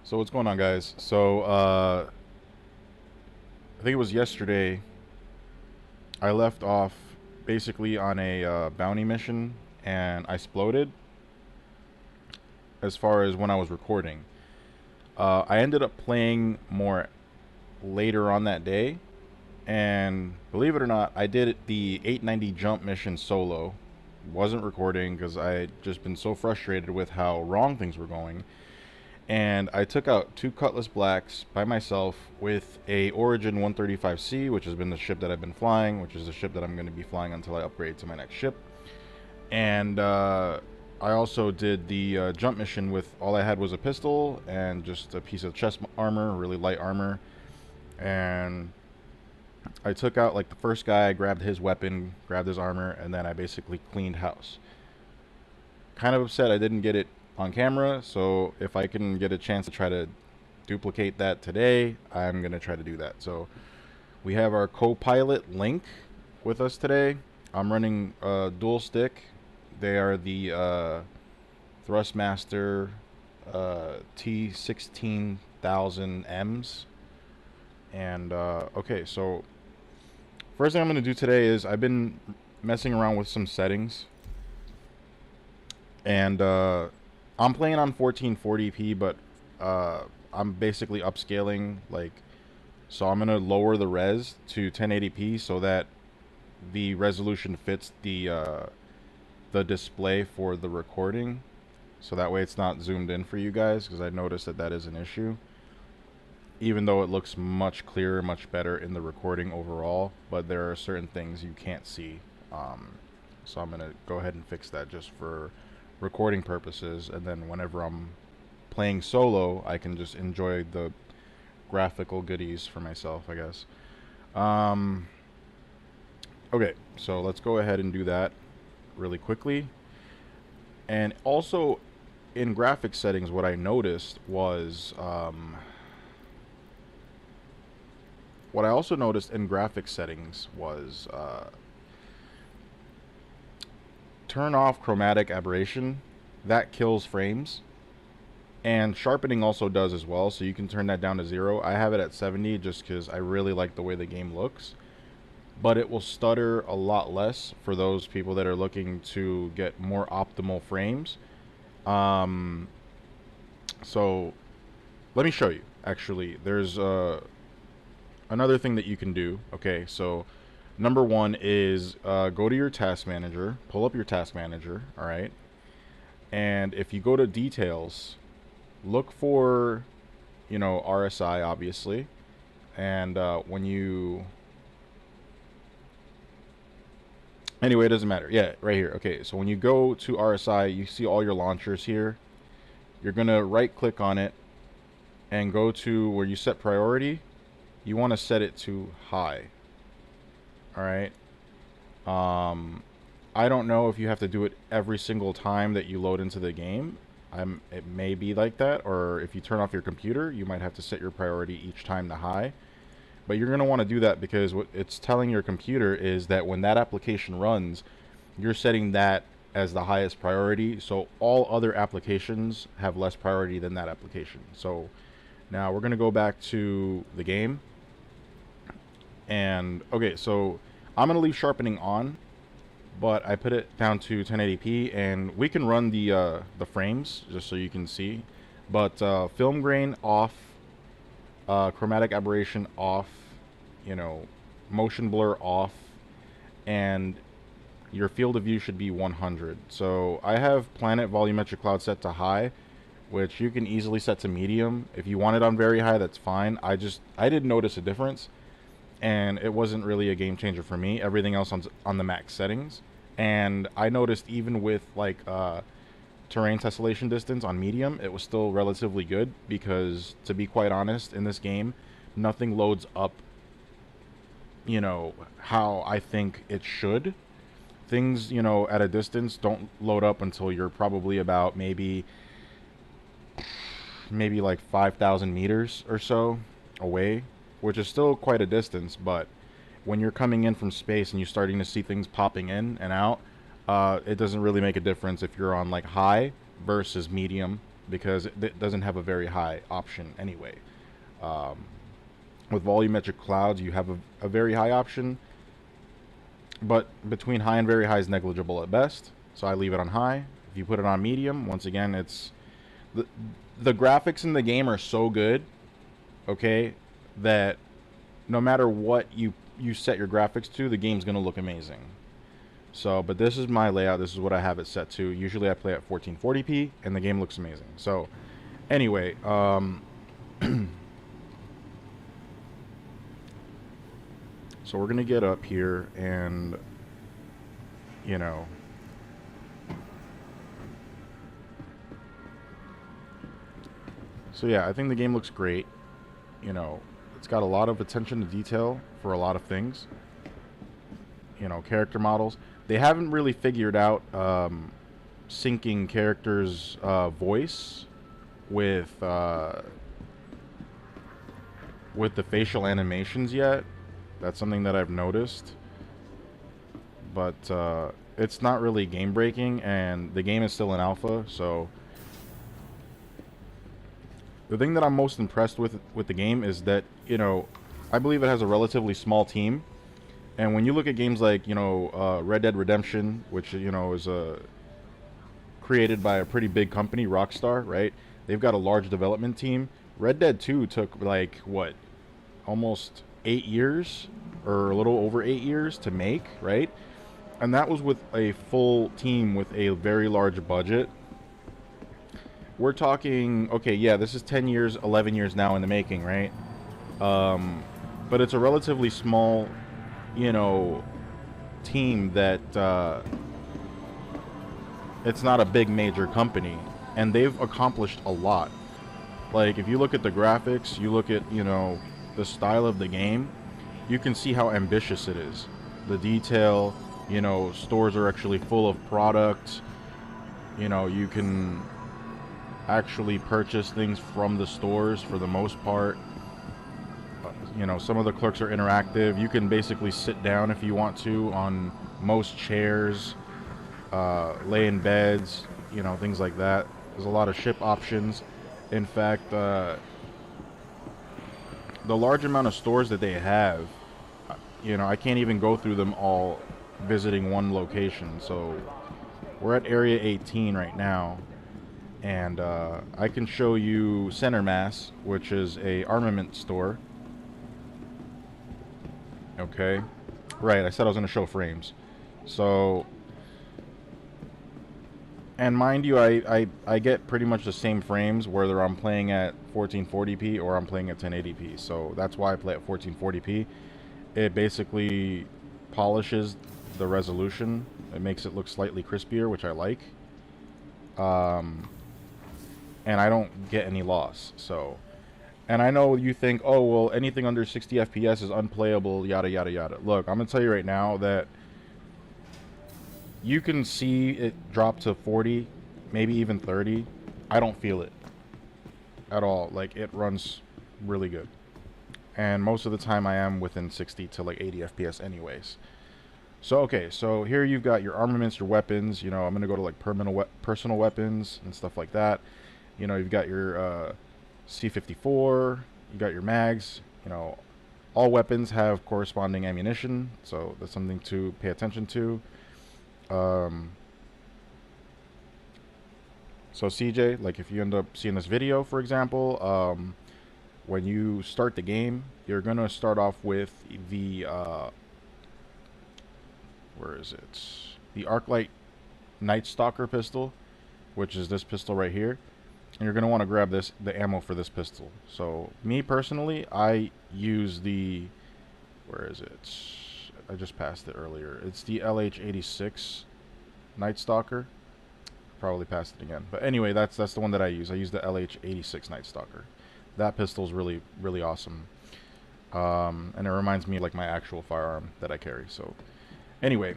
So what's going on, guys? So I think it was yesterday. I left off basically on a bounty mission, and I exploded. As far as when I was recording, I ended up playing more later on that day, and believe it or not, I did the 890 jump mission solo. Wasn't recording because I had just been so frustrated with how wrong things were going. And I took out 2 Cutlass Blacks by myself with a Origin 135C, which has been the ship that I've been flying, which is the ship that I'm going to be flying until I upgrade to my next ship. And I also did the jump mission with all I had was a pistol and just a piece of chest armor, really light armor. And I took out like the first guy, grabbed his weapon, grabbed his armor, and then I basically cleaned house. Kind of upset I didn't get it on camera, so if I can get a chance to try to duplicate that today, I'm going to try to do that. So we have our co-pilot Link with us today. I'm running dual stick. They are the Thrustmaster T16000Ms. And okay, so first thing I'm going to do today is I've been messing around with some settings. And I'm playing on 1440p, but I'm basically upscaling, like, so I'm gonna lower the res to 1080p so that the resolution fits the display for the recording, so that way it's not zoomed in for you guys, because I noticed that that is an issue. Even though it looks much clearer, much better in the recording overall, but there are certain things you can't see. So I'm gonna go ahead and fix that just for recording purposes, and then whenever I'm playing solo, I can just enjoy the graphical goodies for myself, I guess. Okay, so let's go ahead and do that really quickly. And also, in graphics settings, what I noticed was, what I also noticed in graphics settings was, turn off chromatic aberration. That kills frames, and sharpening also does as well, so you can turn that down to 0. I have it at 70 just because I really like the way the game looks, but it will stutter a lot less for those people that are looking to get more optimal frames. So let me show you. Actually, there's another thing that you can do. Okay, so number one is go to your task manager, pull up your task manager, all right? And if you go to details, look for, RSI, obviously. And when you... Anyway, it doesn't matter. Yeah, right here. Okay, so when you go to RSI, you see all your launchers here. You're going to right-click on it and go to where you set priority. You want to set it to high. Alright. I don't know if you have to do it every single time that you load into the game. It may be like that, or if you turn off your computer, you might have to set your priority each time to high. But you're going to want to do that because what it's telling your computer is that when that application runs, you're setting that as the highest priority, so all other applications have less priority than that application. So now we're going to go back to the game. And okay, so I'm going to leave sharpening on, but I put it down to 1080p, and we can run the frames just so you can see. But film grain off, chromatic aberration off, motion blur off, and your field of view should be 100. So I have planet volumetric cloud set to high, which you can easily set to medium. If you want it on very high, that's fine. I didn't notice a difference, and it wasn't really a game changer for me. Everything else on the max settings. And I noticed even with like terrain tessellation distance on medium, it was still relatively good, because to be quite honest, in this game, nothing loads up, how I think it should. Things, at a distance don't load up until you're probably about maybe like 5,000 meters or so away, which is still quite a distance, but when you're coming in from space and you're starting to see things popping in and out, it doesn't really make a difference if you're on like high versus medium. because it doesn't have a very high option anyway. Um, with volumetric clouds, you have a very high option, but between high and very high is negligible at best. So I leave it on high. If you put it on medium, once again, it's the the graphics in the game are so good, okay, that no matter what you set your graphics to, the game's gonna look amazing. So, but this is my layout. This is what I have it set to. Usually I play at 1440p, and the game looks amazing. So, anyway, so we're gonna get up here and, you know, so yeah, I think the game looks great. You know, it's got a lot of attention to detail for a lot of things. You know, character models. They haven't really figured out syncing characters' voice with the facial animations yet. That's something that I've noticed, but it's not really game breaking, and the game is still in alpha. So the thing that I'm most impressed with the game is that, you know, I believe it has a relatively small team. And when you look at games like, you know, Red Dead Redemption, which, you know, is created by a pretty big company, Rockstar, right? They've got a large development team. Red Dead 2 took, like, what, almost 8 years, or a little over 8 years to make, right? And that was with a full team with a very large budget. We're talking, okay, yeah, this is 10 years, 11 years now in the making, right? But it's a relatively small, you know, team that it's not a big major company, and they've accomplished a lot. Like, if you look at the graphics, you look at, you know, the style of the game, you can see how ambitious it is. The detail, you know, stores are actually full of products. You know, you can actually purchase things from the stores for the most part. You know, some of the clerks are interactive. You can basically sit down if you want to on most chairs, lay in beds, you know, things like that. There's a lot of ship options. In fact, the large amount of stores that they have, you know, I can't even go through them all visiting one location. So we're at Area 18 right now, and I can show you Center Mass, which is a armament store. Okay, right, I said I was going to show frames. So, and mind you, I get pretty much the same frames whether I'm playing at 1440p or I'm playing at 1080p. So that's why I play at 1440p. It basically polishes the resolution. It makes it look slightly crispier, which I like. And I don't get any loss. So, and I know you think, oh, well, anything under 60 FPS is unplayable, yada, yada, yada. Look, I'm going to tell you right now that you can see it drop to 40, maybe even 30. I don't feel it at all. Like, it runs really good. And most of the time I am within 60 to like 80 FPS anyways. So, okay, so here you've got your armaments, your weapons. You know, I'm going to go to like personal weapons and stuff like that. You know, you've got your C54, you got your mags. You know, all weapons have corresponding ammunition, so that's something to pay attention to. So CJ, like if you end up seeing this video, for example, when you start the game, you're going to start off with the, where is it? The Arclight Night Stalker pistol, which is this pistol right here. And you're going to want to grab the ammo for this pistol. So, me personally, I use the, where is it? I just passed it earlier. It's the LH86 Night Stalker. Probably passed it again. But anyway, that's the one that I use. I use the LH86 Night Stalker. That pistol is really, really awesome. And it reminds me of like my actual firearm that I carry. So, anyway.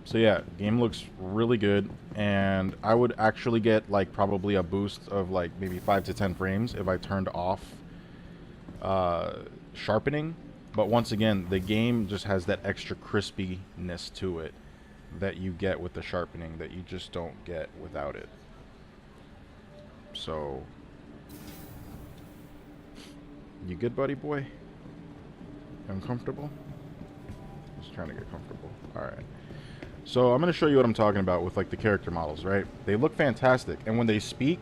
So yeah, game looks really good, and I would actually get like probably a boost of like maybe 5 to 10 frames if I turned off sharpening. But once again, the game just has that extra crispiness to it. that you get with the sharpening that you just don't get without it. So, you good, buddy boy? Uncomfortable? Just trying to get comfortable. Alright. So I'm going to show you what I'm talking about with like the character models, right? They look fantastic, and when they speak,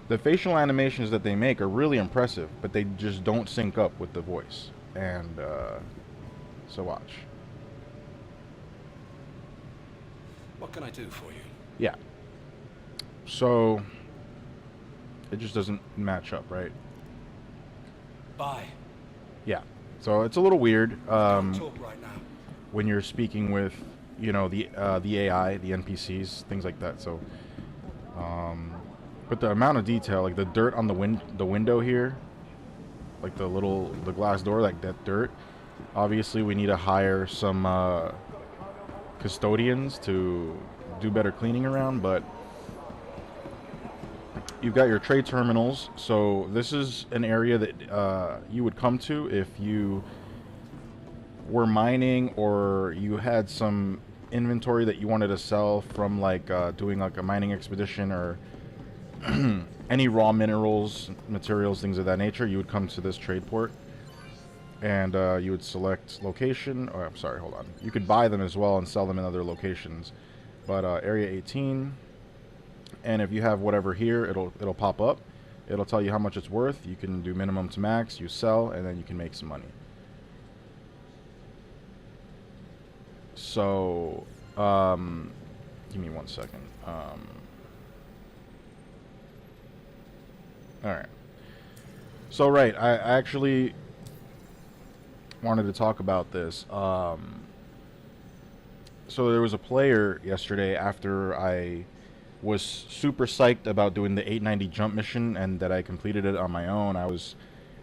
the facial animations that they make are really impressive, but they just don't sync up with the voice. And so watch. What can I do for you? Yeah. So it just doesn't match up, right? Bye. Yeah. So it's a little weird Can't talk right now. when you're speaking with, you know, the AI, the NPCs, things like that. So, but the amount of detail, like the dirt on the window here, like the glass door, like that dirt. Obviously, we need to hire some custodians to do better cleaning around, but you've got your trade terminals. So this is an area that you would come to if you were mining or you had some inventory that you wanted to sell from like doing like a mining expedition or any raw minerals, materials, things of that nature. You would come to this trade port and you would select location. Oh, I'm sorry, hold on. You could buy them as well and sell them in other locations. But area 18, and if you have whatever here, it'll pop up. It'll tell you how much it's worth. You can do minimum to max, you sell, and then you can make some money. So, give me 1 second. Alright. So, right, I actually wanted to talk about this. So there was a player yesterday after I was super psyched about doing the 890 jump mission and that I completed it on my own. I was,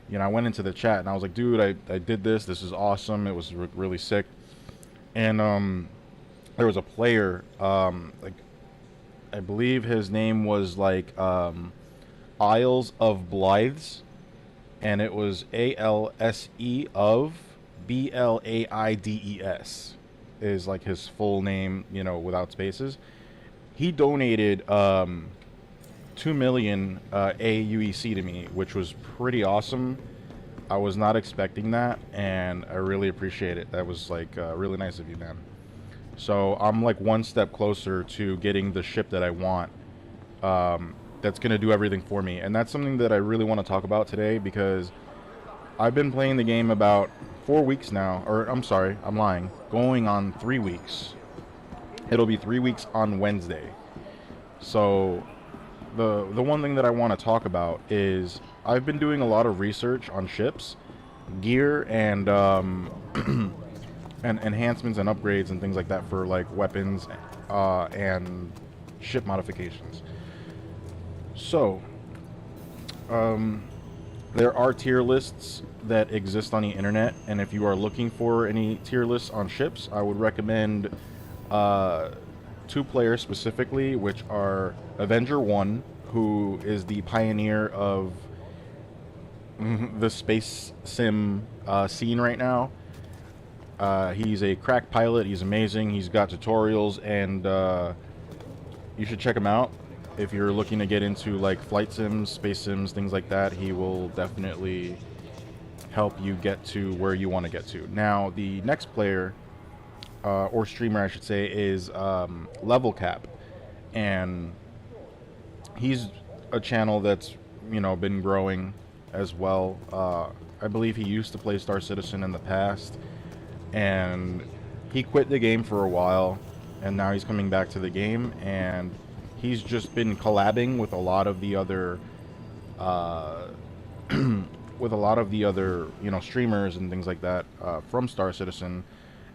you know, I went into the chat and I was like, dude, I did this. This is awesome. It was really sick. And there was a player, like, I believe his name was like Isles of Blythes, and it was ALSE of BLAIDES is like his full name, you know, without spaces. He donated 2 million AUEC to me, which was pretty awesome. I was not expecting that, and I really appreciate it. That was like really nice of you, man. So I'm like one step closer to getting the ship that I want. That's gonna do everything for me, and that's something that I really want to talk about today because I've been playing the game about 4 weeks now, or I'm sorry, I'm lying. Going on 3 weeks. It'll be 3 weeks on Wednesday. So the one thing that I want to talk about is I've been doing a lot of research on ships, gear, and and enhancements and upgrades and things like that for like weapons and ship modifications. So there are tier lists that exist on the internet, and if you are looking for any tier lists on ships, I would recommend 2 players specifically, which are Avenger 1, who is the pioneer of the space sim scene right now. He's a crack pilot. He's amazing. He's got tutorials, and you should check him out. If you're looking to get into like flight sims, space sims, things like that, he will definitely help you get to where you want to get to. Now, the next player, or streamer I should say, is Level Cap, and he's a channel that's, you know, been growing as well. I believe he used to play Star Citizen in the past, and he quit the game for a while, and now he's coming back to the game, and he's just been collabing with a lot of the other you know, streamers and things like that from Star Citizen,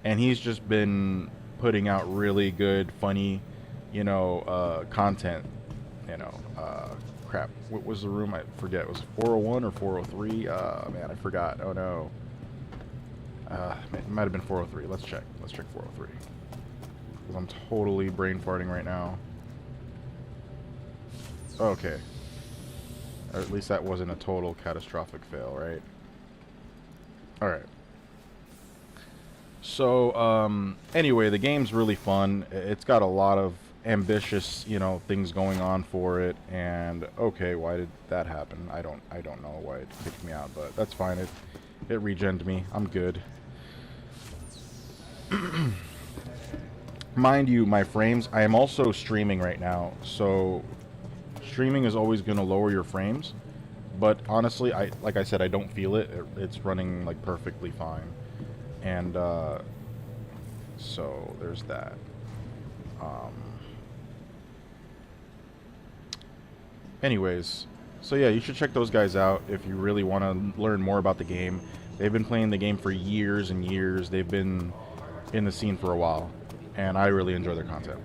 and he's just been putting out really good, funny, you know, content. You know, crap. What was the room? I forget. It was 401 or 403. Man, I forgot. Oh no. It might have been 403. Let's check. Let's check 403. Because I'm totally brain farting right now. Okay. Or at least that wasn't a total catastrophic fail, right? Alright. So, anyway, the game's really fun. It's got a lot of ambitious, things going on for it. And okay, why did that happen? I don't know why it kicked me out, but that's fine. It regened me. I'm good. Mind you, my frames. I am also streaming right now, so streaming is always going to lower your frames. But honestly, like I said, I don't feel it. It's running like perfectly fine. And so there's that. Anyways, so yeah, you should check those guys out if you really want to learn more about the game. They've been playing the game for years and years. They've been in the scene for a while, and I really enjoy their content.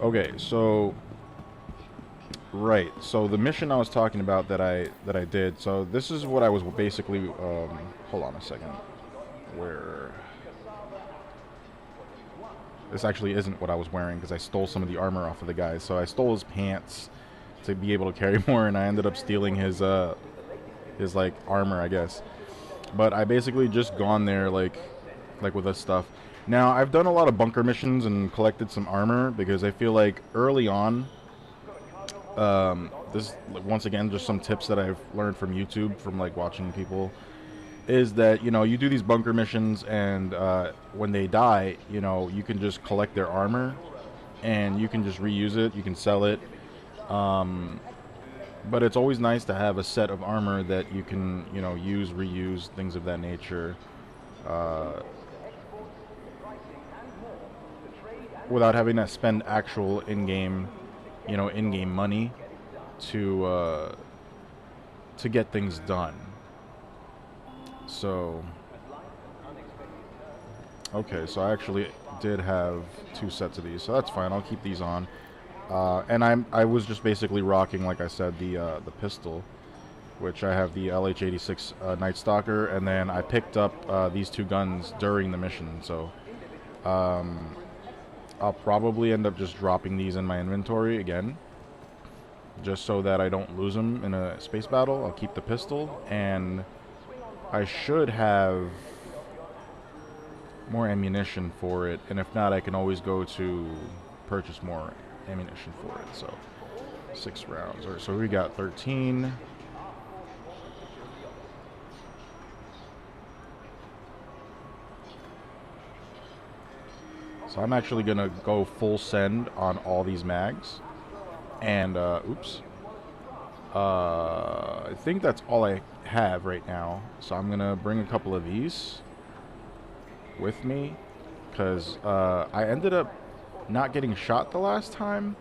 Okay, so right, so the mission I was talking about that I did. So this is what I was basically. Hold on a second. Where? This actually isn't what I was wearing because I stole some of the armor off of the guy. So I stole his pants to be able to carry more, and I ended up stealing his like armor, I guess. But I basically just gone there like with this stuff. Now I've done a lot of bunker missions and collected some armor because I feel like early on. This once again just some tips that I've learned from YouTube from like watching people. Is that you do these bunker missions and when they die you can just collect their armor and you can just reuse it, you can sell it, but it's always nice to have a set of armor that you can use, reuse, things of that nature, without having to spend actual in-game money to get things done. So, okay, so I actually did have 2 sets of these, so that's fine. I'll keep these on. And I was just basically rocking, like I said, the pistol, which I have the LH86 Night Stalker, and then I picked up these 2 guns during the mission. So, I'll probably end up just dropping these in my inventory again, just so that I don't lose them in a space battle. I'll keep the pistol, and I should have more ammunition for it, and if not, I can always go to purchase more ammunition for it. So 6 rounds. All right, so we got 13. So I'm actually gonna go full send on all these mags, and oops. I think that's all I have right now. So I'm gonna bring a couple of these with me, because I ended up not getting shot the last time,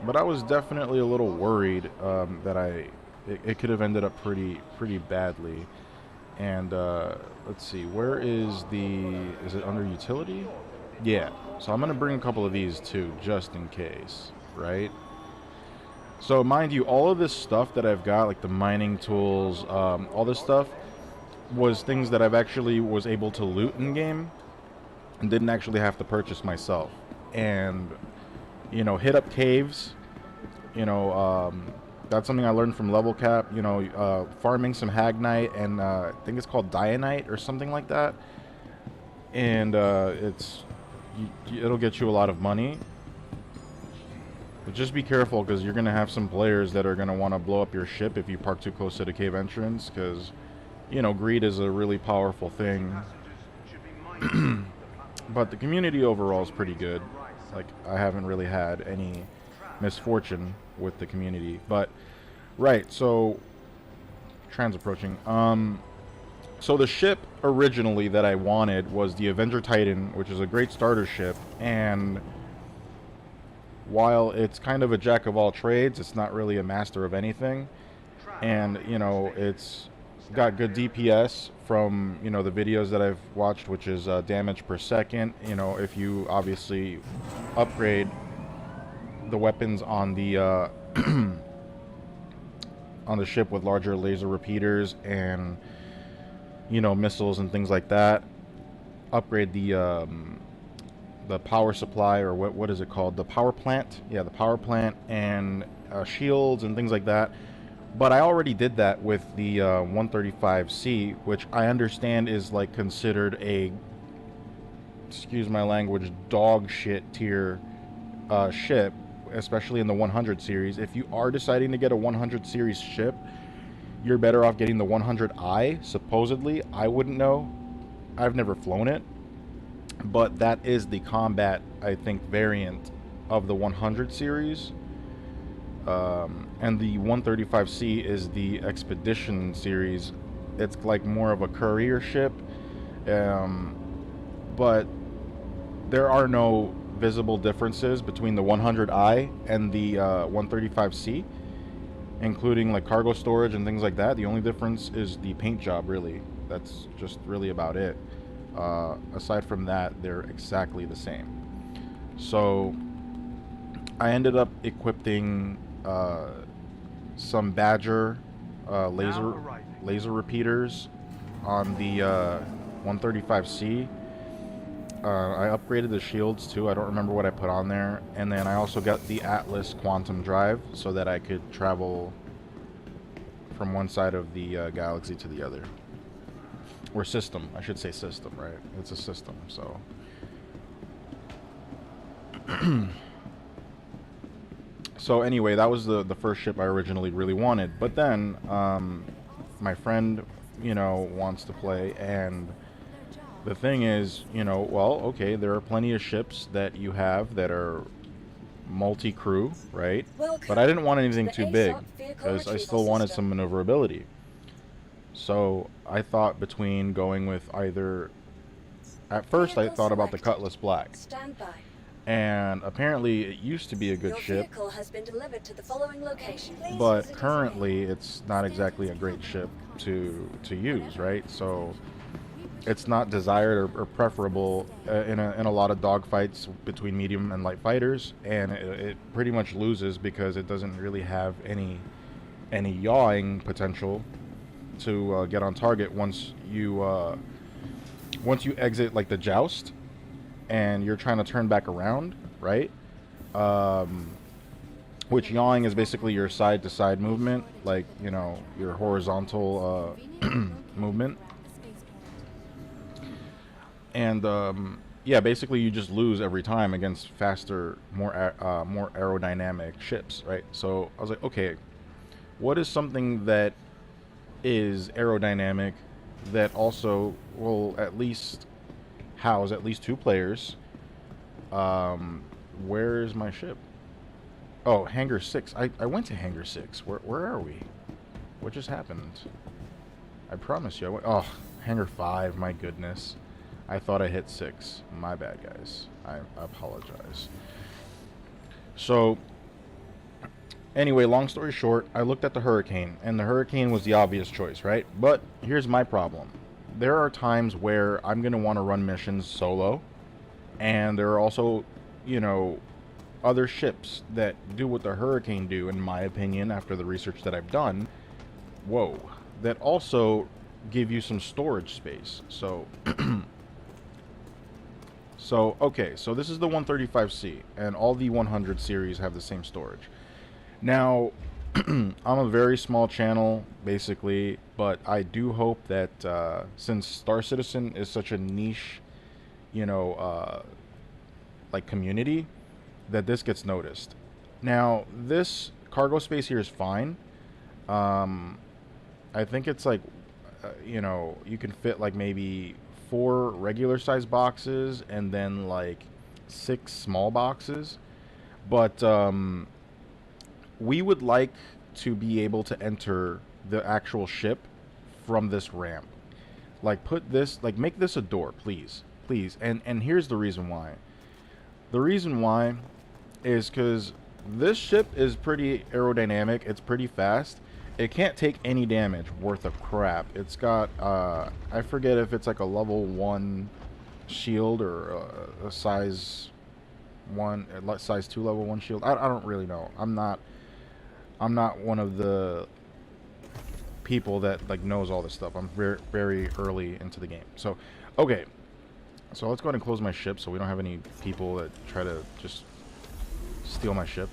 but I was definitely a little worried that it could have ended up pretty badly. And let's see, where is it under utility? Yeah, so I'm gonna bring a couple of these too, just in case, right? So mind you, all of this stuff that I've got, like the mining tools, all this stuff, was things that I've actually was able to loot in game and didn't actually have to purchase myself. And hit up caves, that's something I learned from level cap, farming some hagnite and I think it's called dianite or something like that, and it'll get you a lot of money. But just be careful, because you're going to have some players that are going to want to blow up your ship if you park too close to the cave entrance, because, greed is a really powerful thing. But the community overall is pretty good. Like, I haven't really had any misfortune with the community. But, right, so, trans approaching. So the ship originally that I wanted was the Avenger Titan, which is a great starter ship, and while it's kind of a jack of all trades, it's not really a master of anything. And it's got good DPS from the videos that I've watched, which is damage per second. If you obviously upgrade the weapons on the on the ship with larger laser repeaters and missiles and things like that, upgrade the power supply, or what is it called? The power plant. Yeah, the power plant, and shields and things like that. But I already did that with the 135C, which I understand is like considered a, excuse my language, dog shit tier ship, especially in the 100 series. If you are deciding to get a 100 series ship, you're better off getting the 100I, supposedly. I wouldn't know. I've never flown it. But that is the combat, I think, variant of the 100 series. And the 135C is the expedition series. It's like more of a courier ship. But there are no visible differences between the 100I and the 135C, including like cargo storage and things like that. The only difference is the paint job, really. That's just really about it. Aside from that, they're exactly the same. So I ended up equipping some Badger laser repeaters on the 135C. I upgraded the shields too. I don't remember what I put on there. And then I also got the Atlas quantum drive so that I could travel from one side of the galaxy to the other. Or system. I should say system, right? It's a system, so. So anyway, that was the first ship I originally really wanted. But then, my friend, you know, wants to play, and the thing is, you know, well, okay, there are plenty of ships that you have that are multi-crew, right? But I didn't want anything too big, because I still wanted some maneuverability. So I thought between going with either... At first I thought about the Cutlass Black. And apparently it used to be a good ship, but currently it's not exactly a great ship to use, right? So it's not desired or preferable in a lot of dogfights between medium and light fighters, and it pretty much loses because it doesn't really have any yawing potential to get on target once you exit like the joust and you're trying to turn back around, right? Which yawing is basically your side to side movement, like, you know, your horizontal movement. And yeah, basically you just lose every time against faster, more aerodynamic ships, right? So I was like, okay, what is something that is aerodynamic that also will at least house at least 2 players? Where is my ship? Oh, Hangar 6. I went to Hangar 6. Where are we? What just happened? I promise you I went... Oh, Hangar 5. My goodness. I thought I hit 6. My bad, guys. I apologize. So anyway, long story short, I looked at the Hurricane, and the Hurricane was the obvious choice, right? But here's my problem. There are times where I'm going to want to run missions solo, and there are also, you know, other ships that do what the Hurricane do, in my opinion, after the research that I've done. Whoa. That also give you some storage space. So, okay, so this is the 135C, and all the 100 series have the same storage. Now, I'm a very small channel, basically, but I do hope that since Star Citizen is such a niche, you know, like community, that this gets noticed. Now, this cargo space here is fine. I think it's like, you know, you can fit like maybe 4 regular size boxes and then like 6 small boxes. But we would like to be able to enter the actual ship from this ramp. Like put this, like make this a door, please. Please. And here's the reason why. The reason why is because this ship is pretty aerodynamic. It's pretty fast. It can't take any damage worth of crap. It's got, I forget if it's like a level 1 shield or a size 1, size 2 level 1 shield. I don't really know. I'm not one of the people that like knows all this stuff. I'm very, very early into the game. So, okay. So let's go ahead and close my ship so we don't have any people that try to just steal my ship.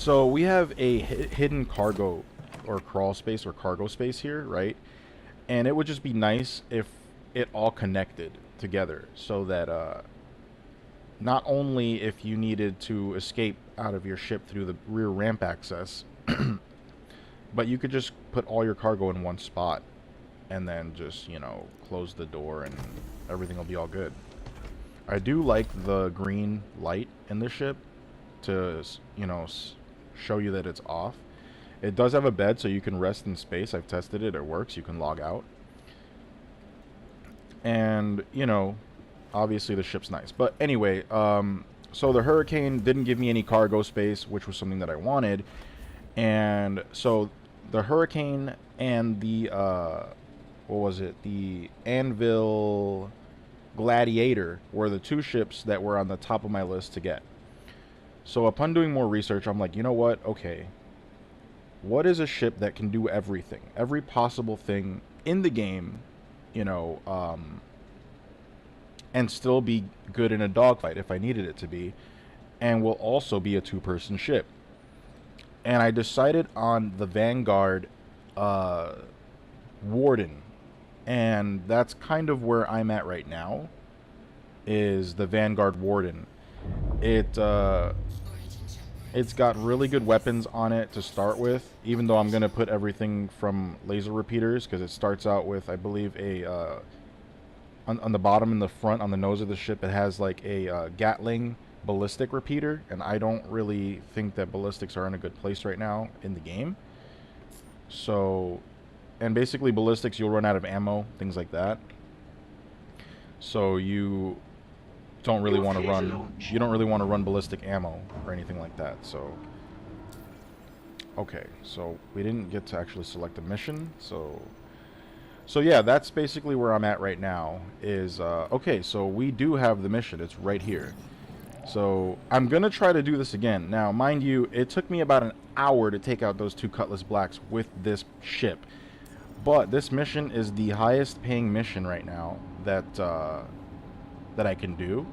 So we have a hidden cargo or crawl space or cargo space here, right? And it would just be nice if it all connected together so that not only if you needed to escape out of your ship through the rear ramp access, but you could just put all your cargo in one spot and then just, you know, close the door and everything will be all good. I do like the green light in the ship to, you know, show you that it's off. It does have a bed so you can rest in space. I've tested it. It works. You can log out. And, you know, obviously the ship's nice. But anyway, so the Hurricane didn't give me any cargo space, which was something that I wanted. And so the Hurricane and the, what was it? The Anvil Gladiator were the two ships that were on the top of my list to get. So upon doing more research, I'm like, you know what? Okay. What is a ship that can do everything? Every possible thing in the game, you know, and still be good in a dogfight if I needed it to be, and will also be a two-person ship. And I decided on the Vanguard Warden, and that's kind of where I'm at right now, is the Vanguard Warden. It's got really good weapons on it to start with, even though I'm going to put everything from laser repeaters, because it starts out with, I believe, a on the bottom and the front on the nose of the ship, it has like a Gatling ballistic repeater, and I don't really think that ballistics are in a good place right now in the game. So, and basically ballistics, you'll run out of ammo, things like that. So you don't really want to run ballistic ammo or anything like that. So okay, so we didn't get to actually select a mission, so yeah, that's basically where I'm at right now. Is okay, so we do have the mission. It's right here. So I'm gonna try to do this again. Now, mind you, it took me about an hour to take out those two Cutlass Blacks with this ship, but this mission is the highest paying mission right now that that I can do,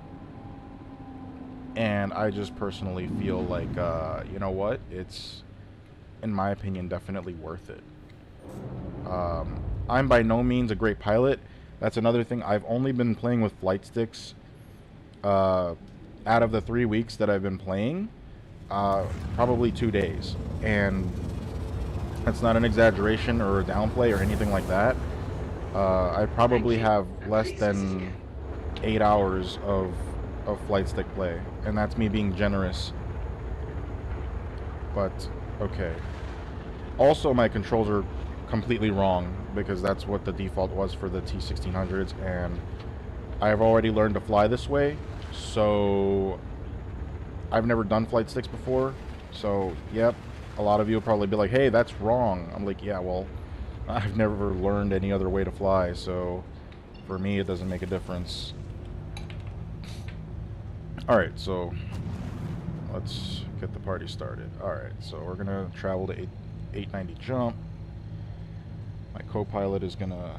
and I just personally feel like you know what, it's, in my opinion, definitely worth it. I'm by no means a great pilot. That's another thing. I've only been playing with flight sticks out of the 3 weeks that I've been playing, probably 2 days, and that's not an exaggeration or a downplay or anything like that. I probably have less than 8 hours of flight stick play, and that's me being generous. But okay. Also, my controls are completely wrong, because that's what the default was for the T1600s, and I've already learned to fly this way, so I've never done flight sticks before. So yep, a lot of you will probably be like, hey, that's wrong. I'm like, yeah, well, I've never learned any other way to fly, so for me it doesn't make a difference. Alright, so let's get the party started. Alright, so we're gonna travel to 890 jump. My co-pilot is gonna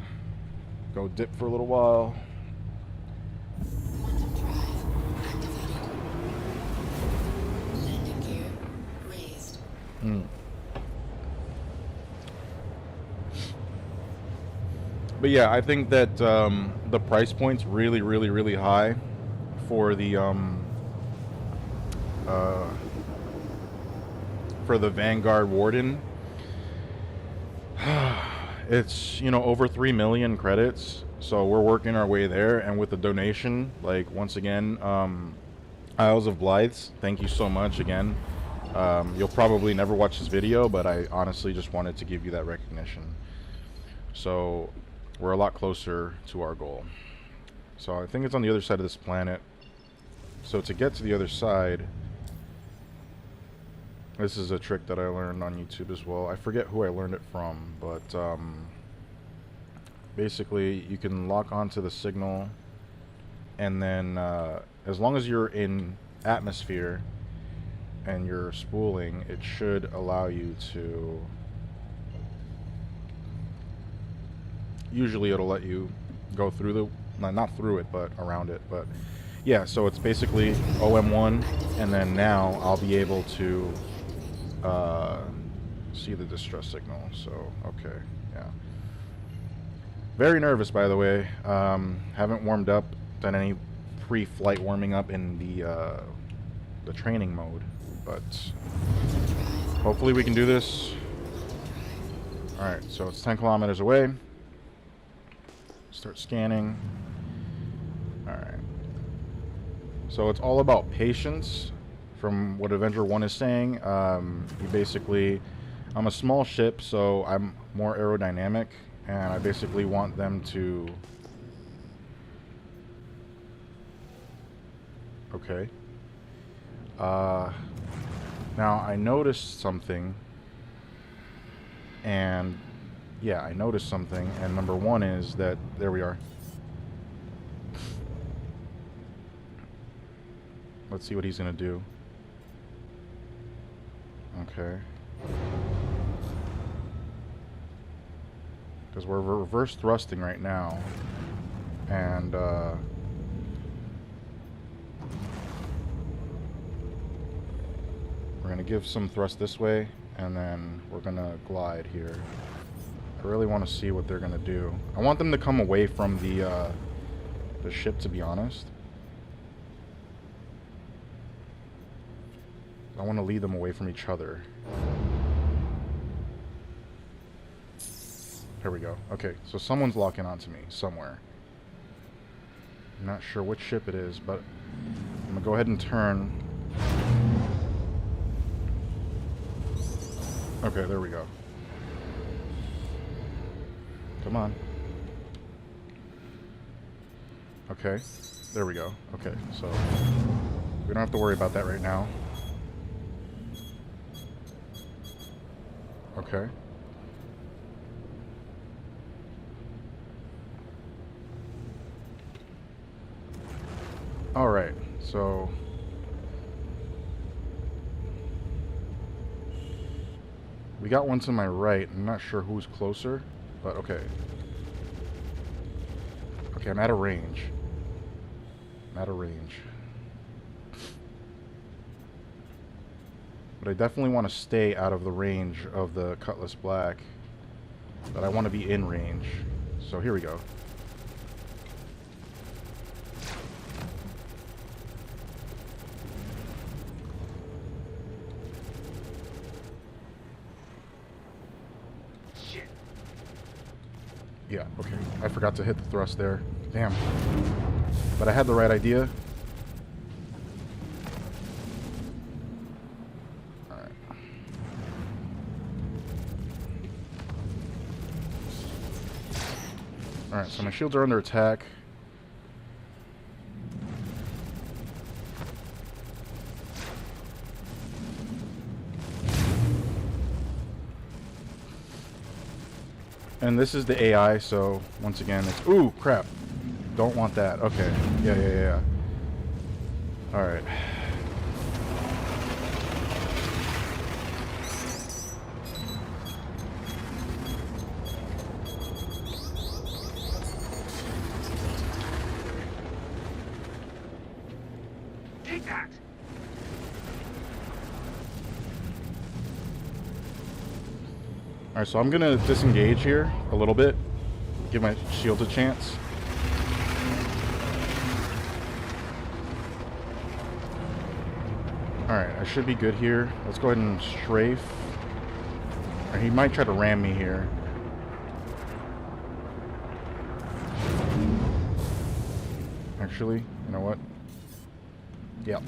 go dip for a little while. Quantum drive activated. Landing gear raised. But yeah, I think that the price point's really, really, really high for the Vanguard Warden. It's, you know, over 3 million credits, so we're working our way there. And with the donation, like, once again, Isles of Blythes, thank you so much again. You'll probably never watch this video, but I honestly just wanted to give you that recognition. So we're a lot closer to our goal. So I think it's on the other side of this planet. So to get to the other side, this is a trick that I learned on YouTube as well. I forget who I learned it from, but basically you can lock onto the signal, and then as long as you're in atmosphere and you're spooling, it should allow you to, usually it'll let you go through the, not through it, but around it. But yeah, so it's basically OM1, and then now I'll be able to see the distress signal. So, okay, yeah. Very nervous, by the way. Haven't warmed up, done any pre-flight warming up in the training mode, but hopefully we can do this. All right, so it's 10 kilometers away. Start scanning. All right. So it's all about patience, from what Avenger 1 is saying. You basically, I'm a small ship, so I'm more aerodynamic, and I basically want them to... Okay. Now I noticed something, and yeah, I noticed something, and number one is that, there we are. Let's see what he's gonna do. Okay. Because we're reverse thrusting right now, and we're gonna give some thrust this way, and then we're gonna glide here. I really want to see what they're gonna do. I want them to come away from the ship, to be honest. I want to lead them away from each other. Here we go. Okay, so someone's locking onto me somewhere. I'm not sure which ship it is, but I'm gonna go ahead and turn. Okay, there we go. Come on. Okay, there we go. Okay, so we don't have to worry about that right now. Okay. All right, so we got one to my right. I'm not sure who's closer, but okay. Okay, I'm at a range. I'm at a range. But I definitely want to stay out of the range of the Cutlass Black. But I want to be in range. So here we go. Shit. Yeah, okay. I forgot to hit the thrust there. Damn. But I had the right idea. Alright, so my shields are under attack. And this is the AI, so once again it's... Ooh, crap. Don't want that. Okay. Yeah. Alright. Alright, so I'm gonna disengage here a little bit. Give my shields a chance. Alright, I should be good here. Let's go ahead and strafe. Or he might try to ram me here. Actually, you know what? Yep.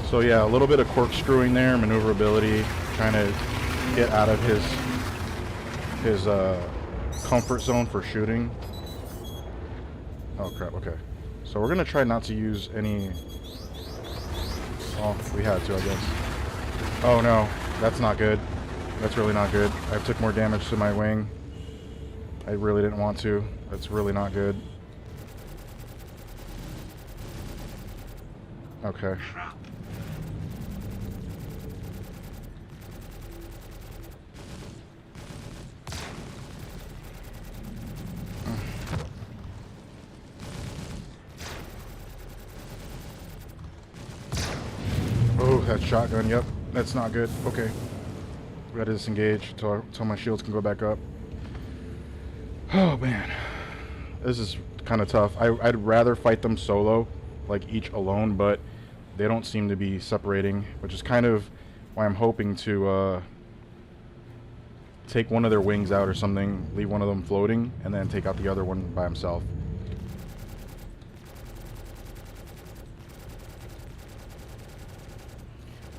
So yeah, a little bit of corkscrewing there, maneuverability, trying to get out of his comfort zone for shooting. Oh crap, okay. So we're gonna try not to use any... Oh, we had to, I guess. Oh no, that's not good. That's really not good. I took more damage to my wing. I really didn't want to. That's really not good. Okay. Oh, that shotgun. Yep, that's not good. Okay. We gotta disengage till my shields can go back up. Oh man, this is kind of tough. I'd rather fight them solo, like each alone, but they don't seem to be separating, which is kind of why I'm hoping to take one of their wings out or something, leave one of them floating, and then take out the other one by himself.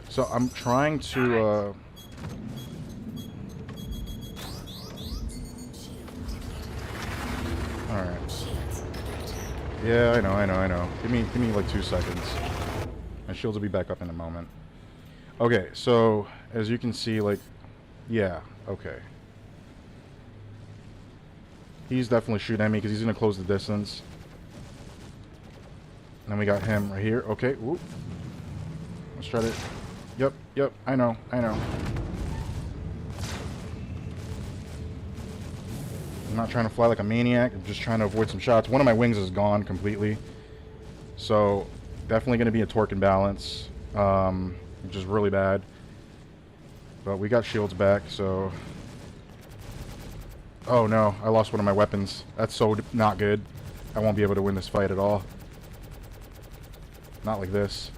So I'm trying to alright. Yeah, I know. Give me like 2 seconds. My shields will be back up in a moment. Okay, so as you can see, like, yeah, okay. He's definitely shooting at me because he's gonna close the distance. And then we got him right here. Okay, whoop. Let's try to. Yep, I know. I'm not trying to fly like a maniac. I'm just trying to avoid some shots. One of my wings is gone completely. So, definitely going to be a torque imbalance, which is really bad. But we got shields back, so... Oh no, I lost one of my weapons. That's so not good. I won't be able to win this fight at all. Not like this.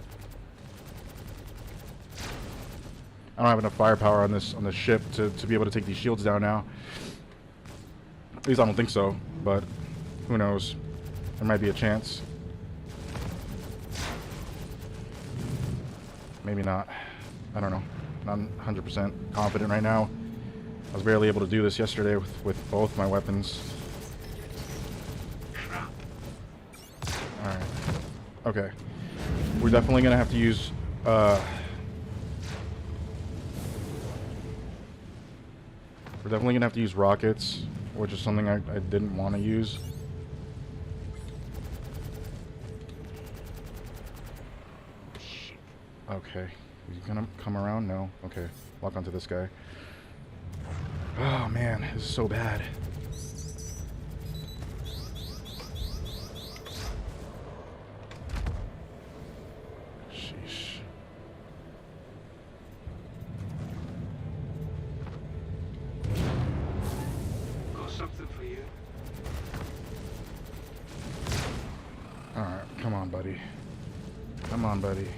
I don't have enough firepower on this ship to be able to take these shields down now. At least I don't think so, but who knows? There might be a chance. Maybe not. I don't know. Not 100% confident right now. I was barely able to do this yesterday with both my weapons. Alright. Okay. We're definitely going to have to use... We're definitely going to have to use rockets, which is something I didn't want to use. Okay. Is he going to come around? No. Okay. Lock onto this guy. Oh, man. This is so bad. Sheesh. Got something for you. Alright. Come on, buddy. Come on, buddy.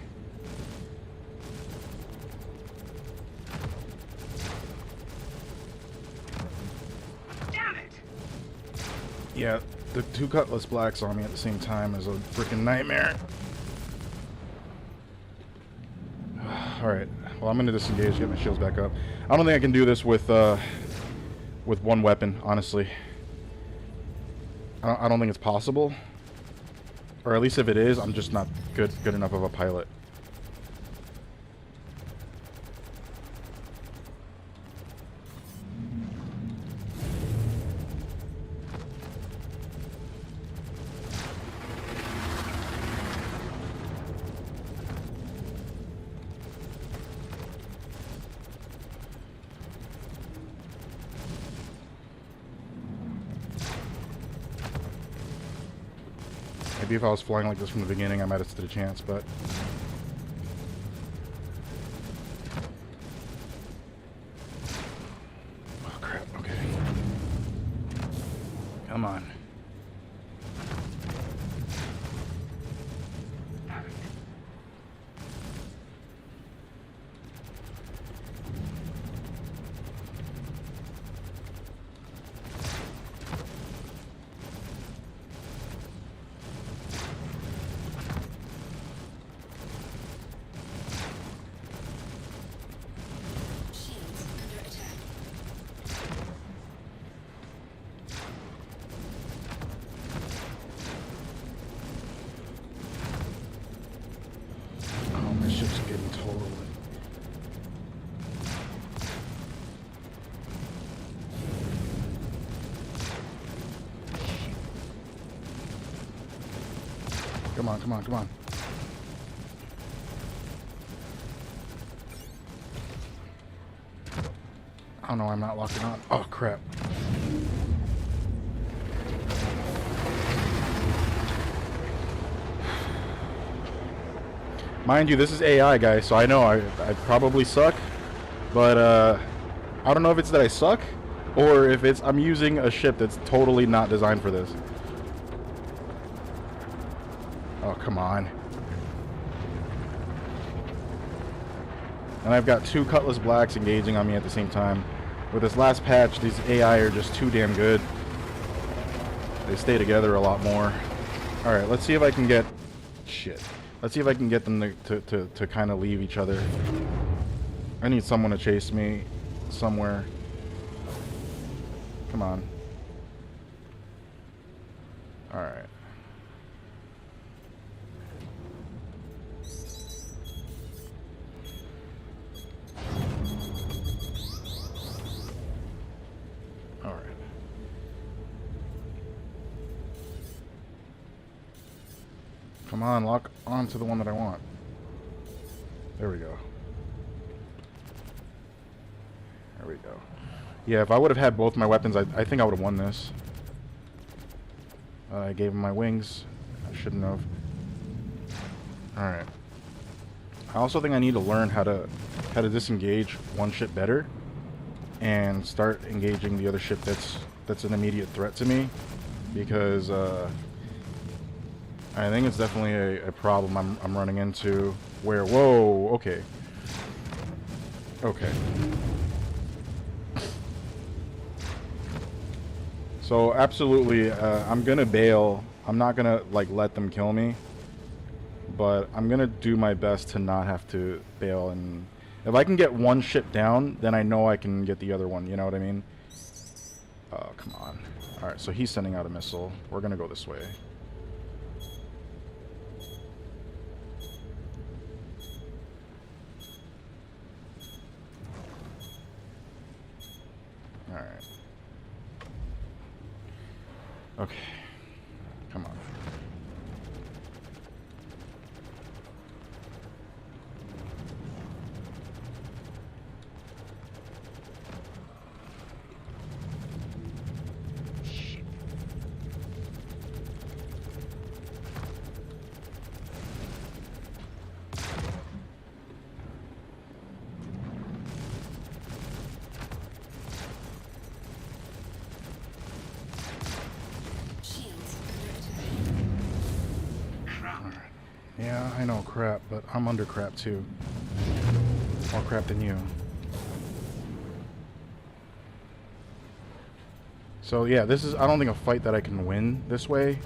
Yeah, the two Cutlass Blacks on me at the same time is a freaking nightmare. Alright, well I'm going to disengage, get my shields back up. I don't think I can do this with one weapon, honestly. I don't think it's possible. Or at least if it is, I'm just not good enough of a pilot. Maybe if I was flying like this from the beginning, I might have stood a chance, but... Oh, crap. Okay. Come on. Ship's getting totaled. Come on. Oh no, I'm not locking on. Oh crap. Mind you, this is AI, guys, so I know I probably suck, but I don't know if it's that I suck or if it's I'm using a ship that's totally not designed for this. Oh, come on. And I've got 2 Cutlass Blacks engaging on me at the same time. With this last patch, these AI are just too damn good. They stay together a lot more. Alright, let's see if I can get... Shit. Let's see if I can get them to kind of leave each other. I need someone to chase me somewhere. Come on. Alright. Alright. Come on, lock on to the one that I want. There we go. There we go. Yeah, if I would have had both my weapons, I think I would have won this. I gave him my wings. I shouldn't have. Alright. I also think I need to learn how to disengage one ship better and start engaging the other ship that's an immediate threat to me, because I think it's definitely a problem I'm running into where, whoa, okay. Okay. So absolutely, I'm gonna bail. I'm not gonna like let them kill me, but I'm gonna do my best to not have to bail. And if I can get one ship down, then I know I can get the other one. You know what I mean? Oh, come on. All right, so he's sending out a missile. We're gonna go this way. All right. Okay. Come on. Yeah, I know crap, but I'm under crap too. More crap than you. So yeah, this is, I don't think, a fight that I can win this way.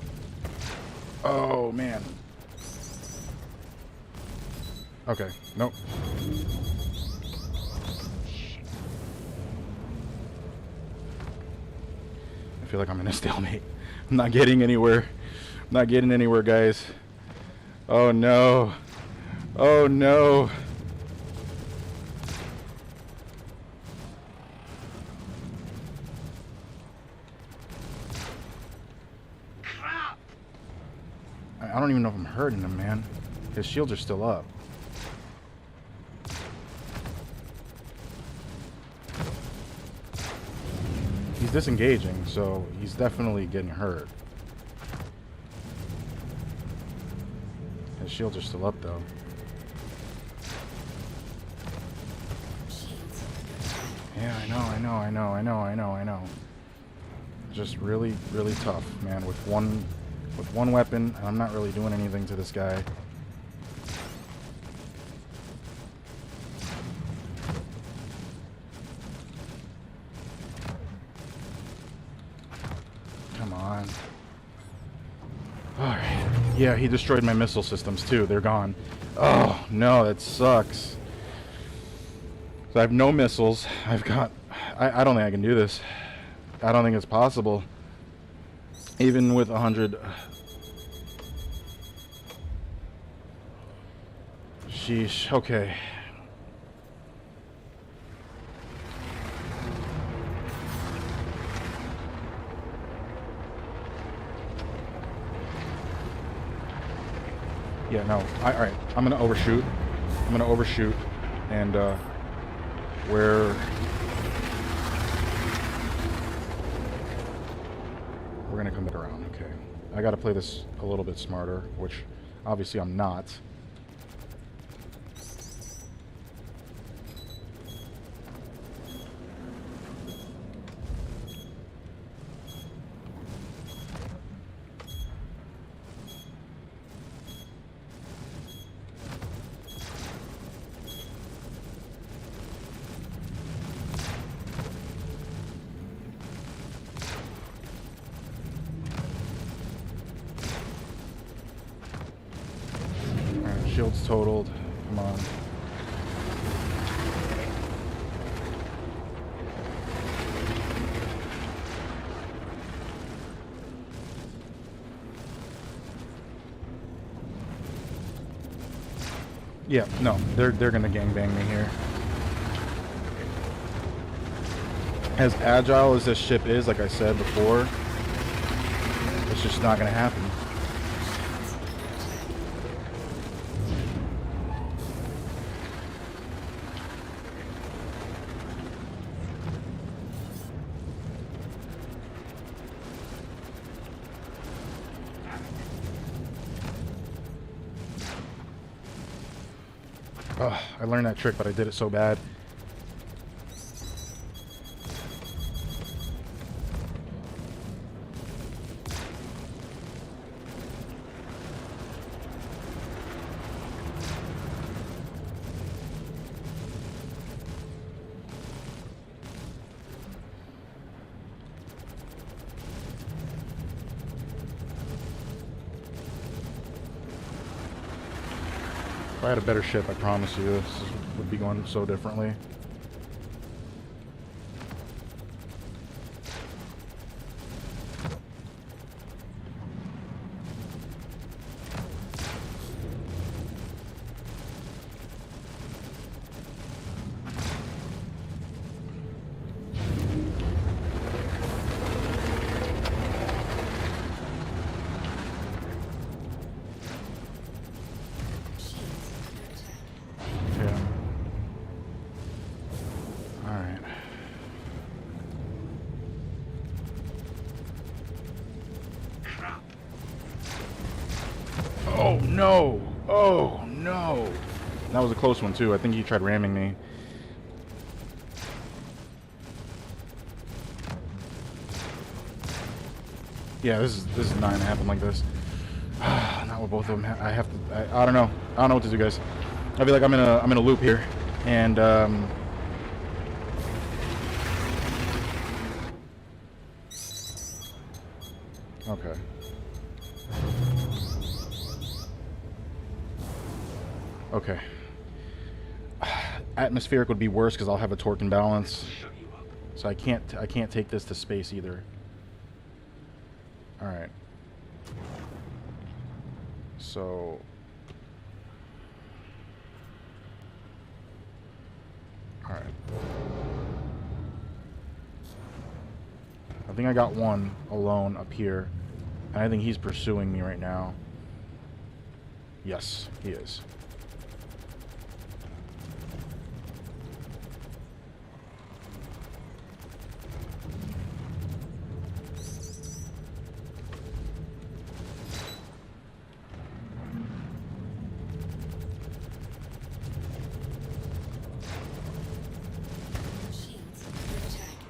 Oh, man. Okay, nope. I feel like I'm in a stalemate. I'm not getting anywhere. I'm not getting anywhere, guys. Oh no. Oh no. Crap! I don't even know if I'm hurting him, man. His shields are still up. He's disengaging, so he's definitely getting hurt. His shields are still up, though. Yeah, I know. Just really, really tough, man. With one weapon, and I'm not really doing anything to this guy. Come on. Alright. Yeah, he destroyed my missile systems too. They're gone. Oh, no, that sucks. So I have no missiles. I've got... I don't think I can do this. I don't think it's possible. Even with 100... Sheesh. Okay. Yeah, no. Alright, I'm gonna overshoot. And, where... turned it around. Okay. I gotta play this a little bit smarter, which obviously I'm not. Shield's totaled. Come on. Yeah, no, they're gonna gangbang me here. As agile as this ship is, like I said before, it's just not gonna happen. Ugh, I learned that trick, but I did it so bad. If I had a better ship, I promise you, this would be going so differently. Oh no! Oh no! That was a close one too. I think he tried ramming me. Yeah, this is not gonna happen like this. Not with both of them. I don't know. I don't know what to do, guys. I feel like I'm in a loop here, and okay. Okay. Atmospheric would be worse because I'll have a torque imbalance. So I can't take this to space either. All right. So all right. I think I got one alone up here. And I think he's pursuing me right now. Yes, he is.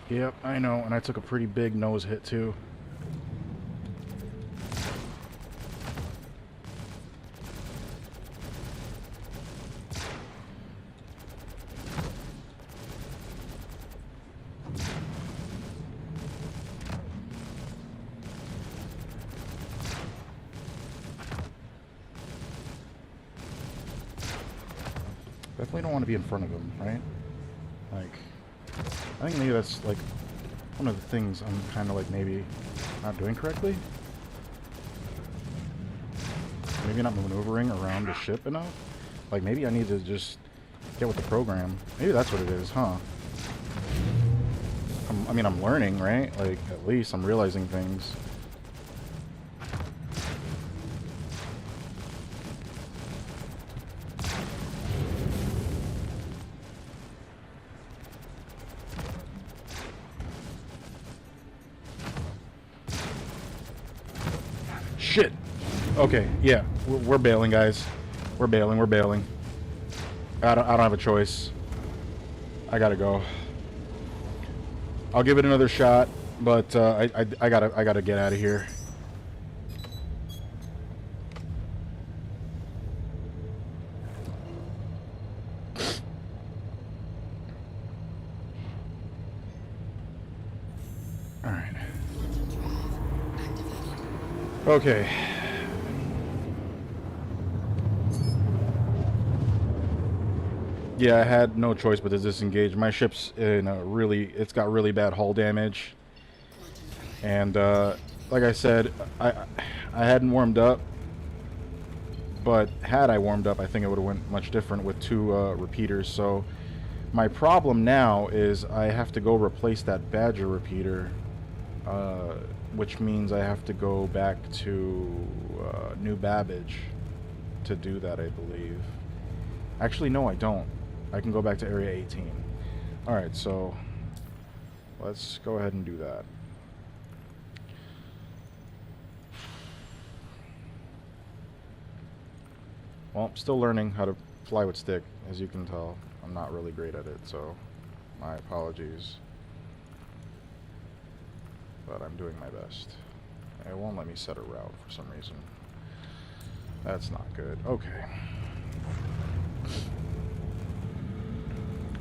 Yep, I know, and I took a pretty big nose hit too. Definitely don't want to be in front of him, right? Like, I think maybe that's like one of the things I'm kind of like maybe not doing correctly. Maybe not maneuvering around the ship enough. Like maybe I need to just get with the program. Maybe that's what it is, huh? I mean, I'm learning, right? Like at least I'm realizing things. shit. Okay, yeah, we're bailing, guys. We're bailing. We're bailing. I don't have a choice. I gotta go. I'll give it another shot, but I gotta get out of here. All right. Okay. Yeah, I had no choice but to disengage. My ship's in a it's got really bad hull damage. And, like I said, I hadn't warmed up. But had I warmed up, I think it would have went much different with 2 repeaters. So, my problem now is I have to go replace that Badger repeater. Which means I have to go back to New Babbage to do that, I believe. Actually, no, I don't. I can go back to Area 18. Alright, so let's go ahead and do that. Well, I'm still learning how to fly with stick, as you can tell. I'm not really great at it, so my apologies. But I'm doing my best. It won't let me set a route for some reason. That's not good. Okay.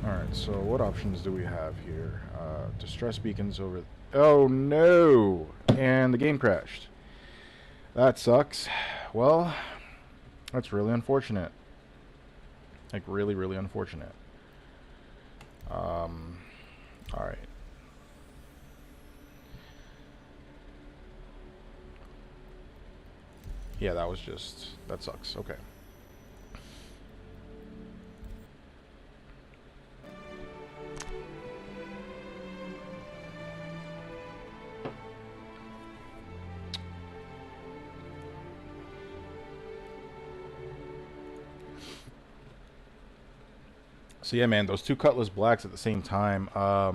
Alright, so what options do we have here? Distress beacons over... Oh no! And the game crashed. That sucks. Well, that's really unfortunate. Like, really, really unfortunate. Alright. Yeah, that sucks. Okay. So yeah, man, those 2 Cutlass Blacks at the same time. I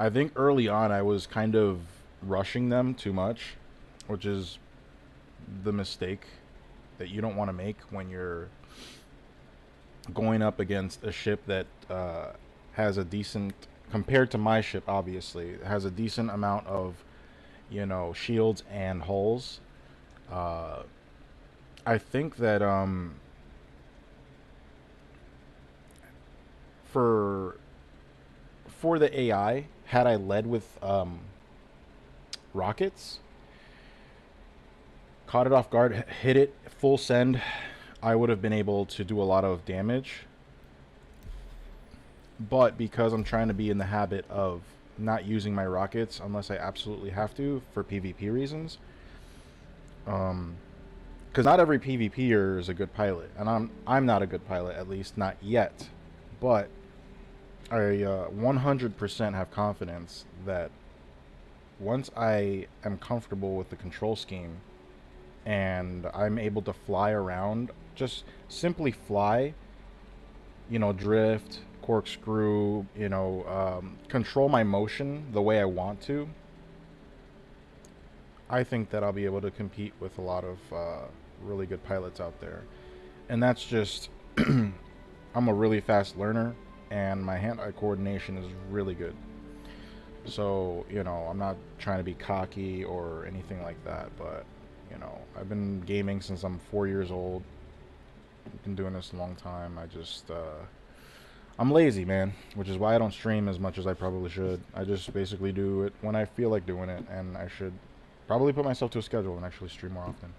think early on I was kind of rushing them too much, which is the mistake that you don't want to make when you're going up against a ship that has a decent, compared to my ship, obviously, has a decent amount of, you know, shields and hulls. I think that for the AI, had I led with rockets, caught it off guard, hit it full send, I would have been able to do a lot of damage. But because I'm trying to be in the habit of not using my rockets unless I absolutely have to for PvP reasons, because not every PvPer is a good pilot, and I'm not a good pilot, at least not yet. But I 100% have confidence that once I am comfortable with the control scheme and I'm able to fly around, just simply fly, you know, drift, corkscrew, you know, control my motion the way I want to, I think that I'll be able to compete with a lot of really good pilots out there. And that's just, I'm a really fast learner, and my hand-eye coordination is really good. So, you know, I'm not trying to be cocky or anything like that, but, you know, I've been gaming since I'm 4 years old. I've been doing this a long time. I'm lazy, man, which is why I don't stream as much as I probably should. I just basically do it when I feel like doing it, and I should probably put myself to a schedule and actually stream more often.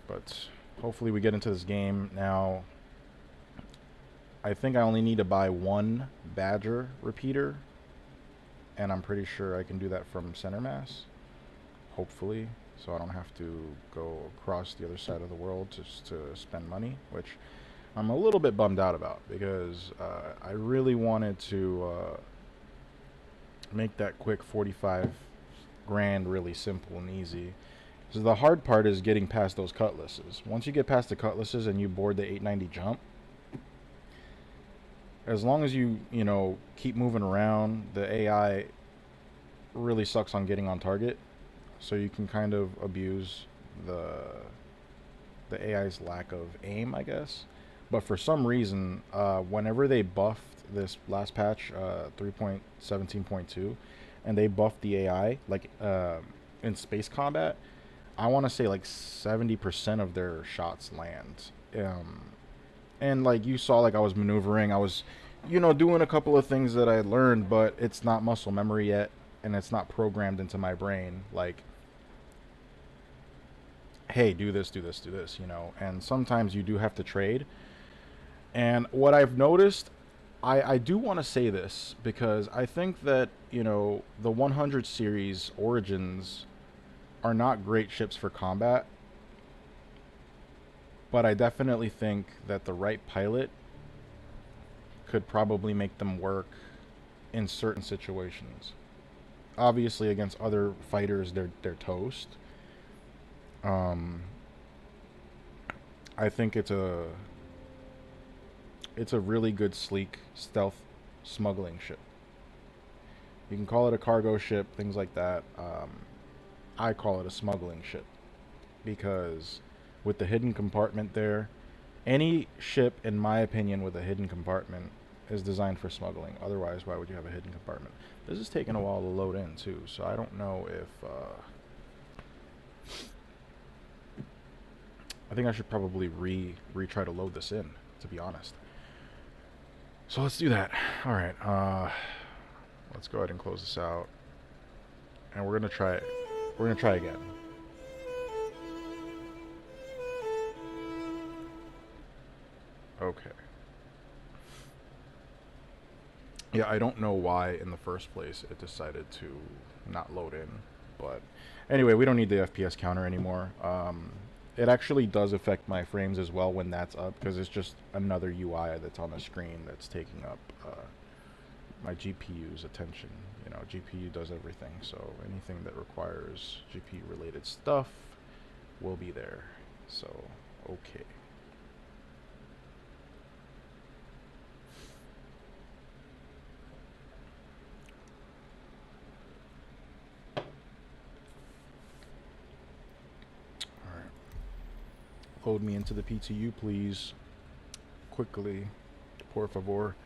But hopefully we get into this game now. I think I only need to buy 1 Badger repeater, and I'm pretty sure I can do that from center mass, hopefully, so I don't have to go across the other side of the world just to spend money, which I'm a little bit bummed out about, because I really wanted to make that quick 45 grand really simple and easy. So the hard part is getting past those cutlasses. Once you get past the cutlasses and you board the 890 jump, as long as you know, keep moving around, the AI really sucks on getting on target. so you can kind of abuse the AI's lack of aim, I guess. But for some reason, whenever they buffed this last patch, 3.17.2, and they buffed the AI, like in space combat, I want to say like 70% of their shots land. And like you saw, like I was maneuvering, I was, doing a couple of things that I learned, but it's not muscle memory yet, and it's not programmed into my brain. Like, hey, do this, do this, do this, And sometimes you do have to trade. And what I've noticed, I do want to say this because I think that, the 100 series Origins are not great ships for combat. But I definitely think that the right pilot could probably make them work in certain situations. Obviously, against other fighters, they're toast. I think it's a really good, sleek stealth smuggling ship. You can call it a cargo ship, things like that. I call it a smuggling ship because with the hidden compartment there, any ship, in my opinion, with a hidden compartment is designed for smuggling. Otherwise, why would you have a hidden compartment? This is taking a while to load in too, so I don't know if I think I should probably retry to load this in, to be honest. So let's do that. All right, let's go ahead and close this out, and we're gonna try it. We're gonna try again. Okay. Yeah, I don't know why in the first place it decided to not load in, but anyway, we don't need the FPS counter anymore. It actually does affect my frames as well when that's up, because it's just another UI that's on the screen that's taking up my GPU's attention. GPU does everything, so anything that requires GPU related stuff will be there. So, okay. Load me into the PTU, please. Quickly. Por favor.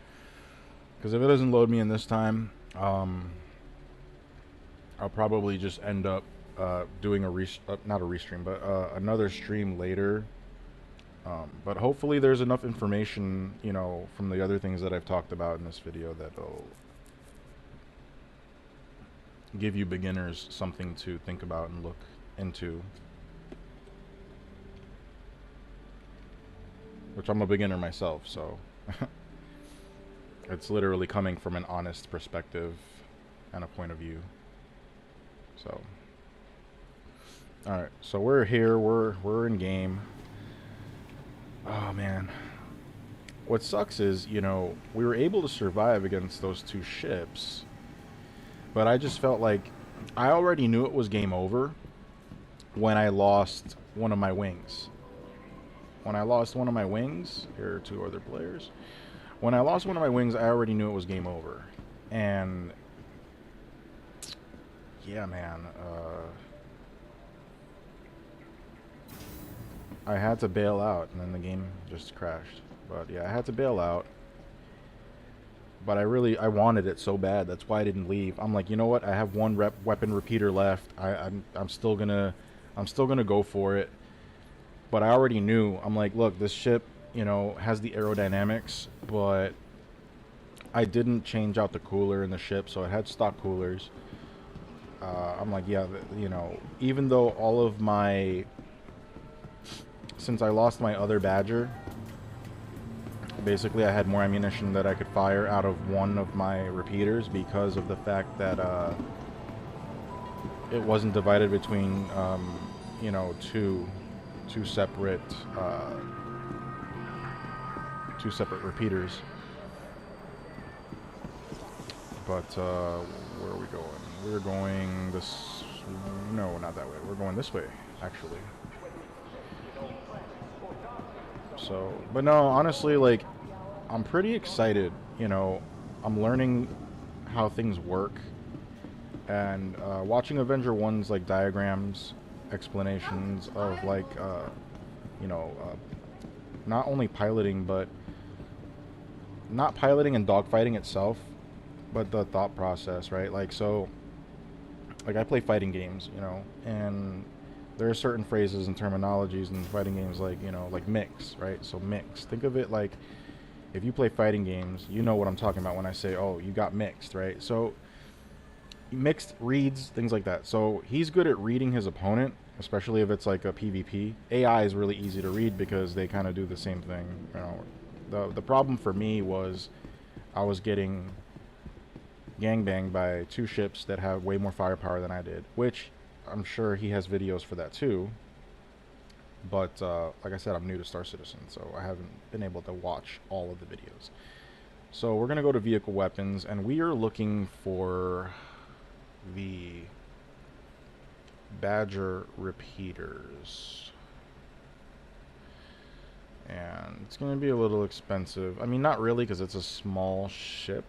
Because if it doesn't load me in this time, I'll probably just end up doing not a restream, but another stream later. But hopefully there's enough information, from the other things that I've talked about in this video that'll give you beginners something to think about and look into. Which I'm a beginner myself, so it's literally coming from an honest perspective and a point of view. So, all right, so we're here. We're in game. Oh man, what sucks is we were able to survive against those two ships, but I just felt like I already knew it was game over when I lost one of my wings. When I lost one of my wings, here are two other players. When I lost one of my wings, I already knew it was game over. And yeah, man, I had to bail out, and then the game just crashed. But yeah, I had to bail out. But I wanted it so bad. That's why I didn't leave. I'm like, you know what? I have one weapon repeater left. I'm still gonna go for it. But I already knew. I'm like, look, this ship, has the aerodynamics, but I didn't change out the cooler in the ship, so it had stock coolers. I'm like, yeah, even though all of since I lost my other Badger, basically I had more ammunition that I could fire out of one of my repeaters because of the fact that it wasn't divided between, two separate repeaters. But where are we going? We're going this. No, not that way. We're going this way, actually. So, but no, honestly, like, I'm pretty excited. I'm learning how things work. And watching Avenger 1's like diagrams, explanations of like you know, not only piloting, but not piloting and dogfighting itself, but the thought process, right? Like, so, like, I play fighting games, you know, and there are certain phrases and terminologies in fighting games, like, you know, like mix, right? So mix. Think of it like, if you play fighting games, you know what I'm talking about when I say, oh, you got mixed, right? So mixed reads, things like that. So he's good at reading his opponent, especially if it's like a PvP. AI is really easy to read because they kind of do the same thing. You know, the problem for me was I was getting gangbanged by two ships that have way more firepower than I did, which I'm sure he has videos for that too. But like I said, I'm new to Star Citizen, so I haven't been able to watch all of the videos. So we're going to go to vehicle weapons, and we are looking for the Badger repeaters. And it's going to be a little expensive. I mean, not really, because it's a small ship.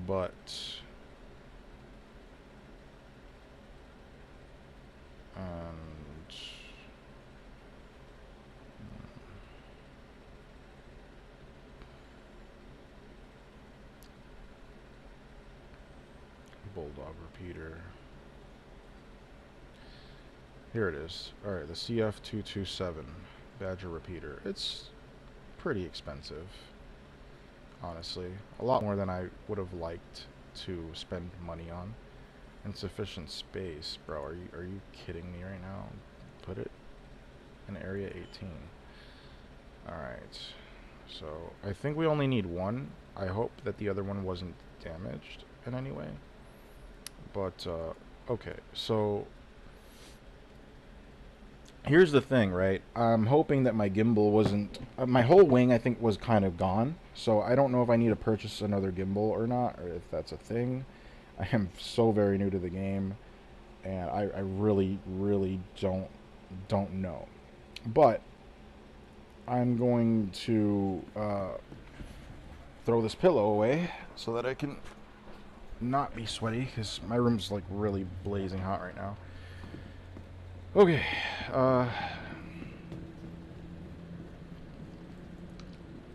But Bulldog repeater. Here it is. Alright, the CF227 Badger repeater. It's pretty expensive, honestly. A lot more than I would have liked to spend money on. Insufficient space, bro. Are you kidding me right now? Put it in area 18. Alright. So I think we only need one. I hope that the other one wasn't damaged in any way. But okay, so here's the thing, right? I'm hoping that my gimbal wasn't... my whole wing, I think, was kind of gone. So I don't know if I need to purchase another gimbal or not, or if that's a thing. I am so very new to the game, and I really, really don't know. But I'm going to throw this pillow away so that I can not be sweaty, because my room's like really blazing hot right now. Okay,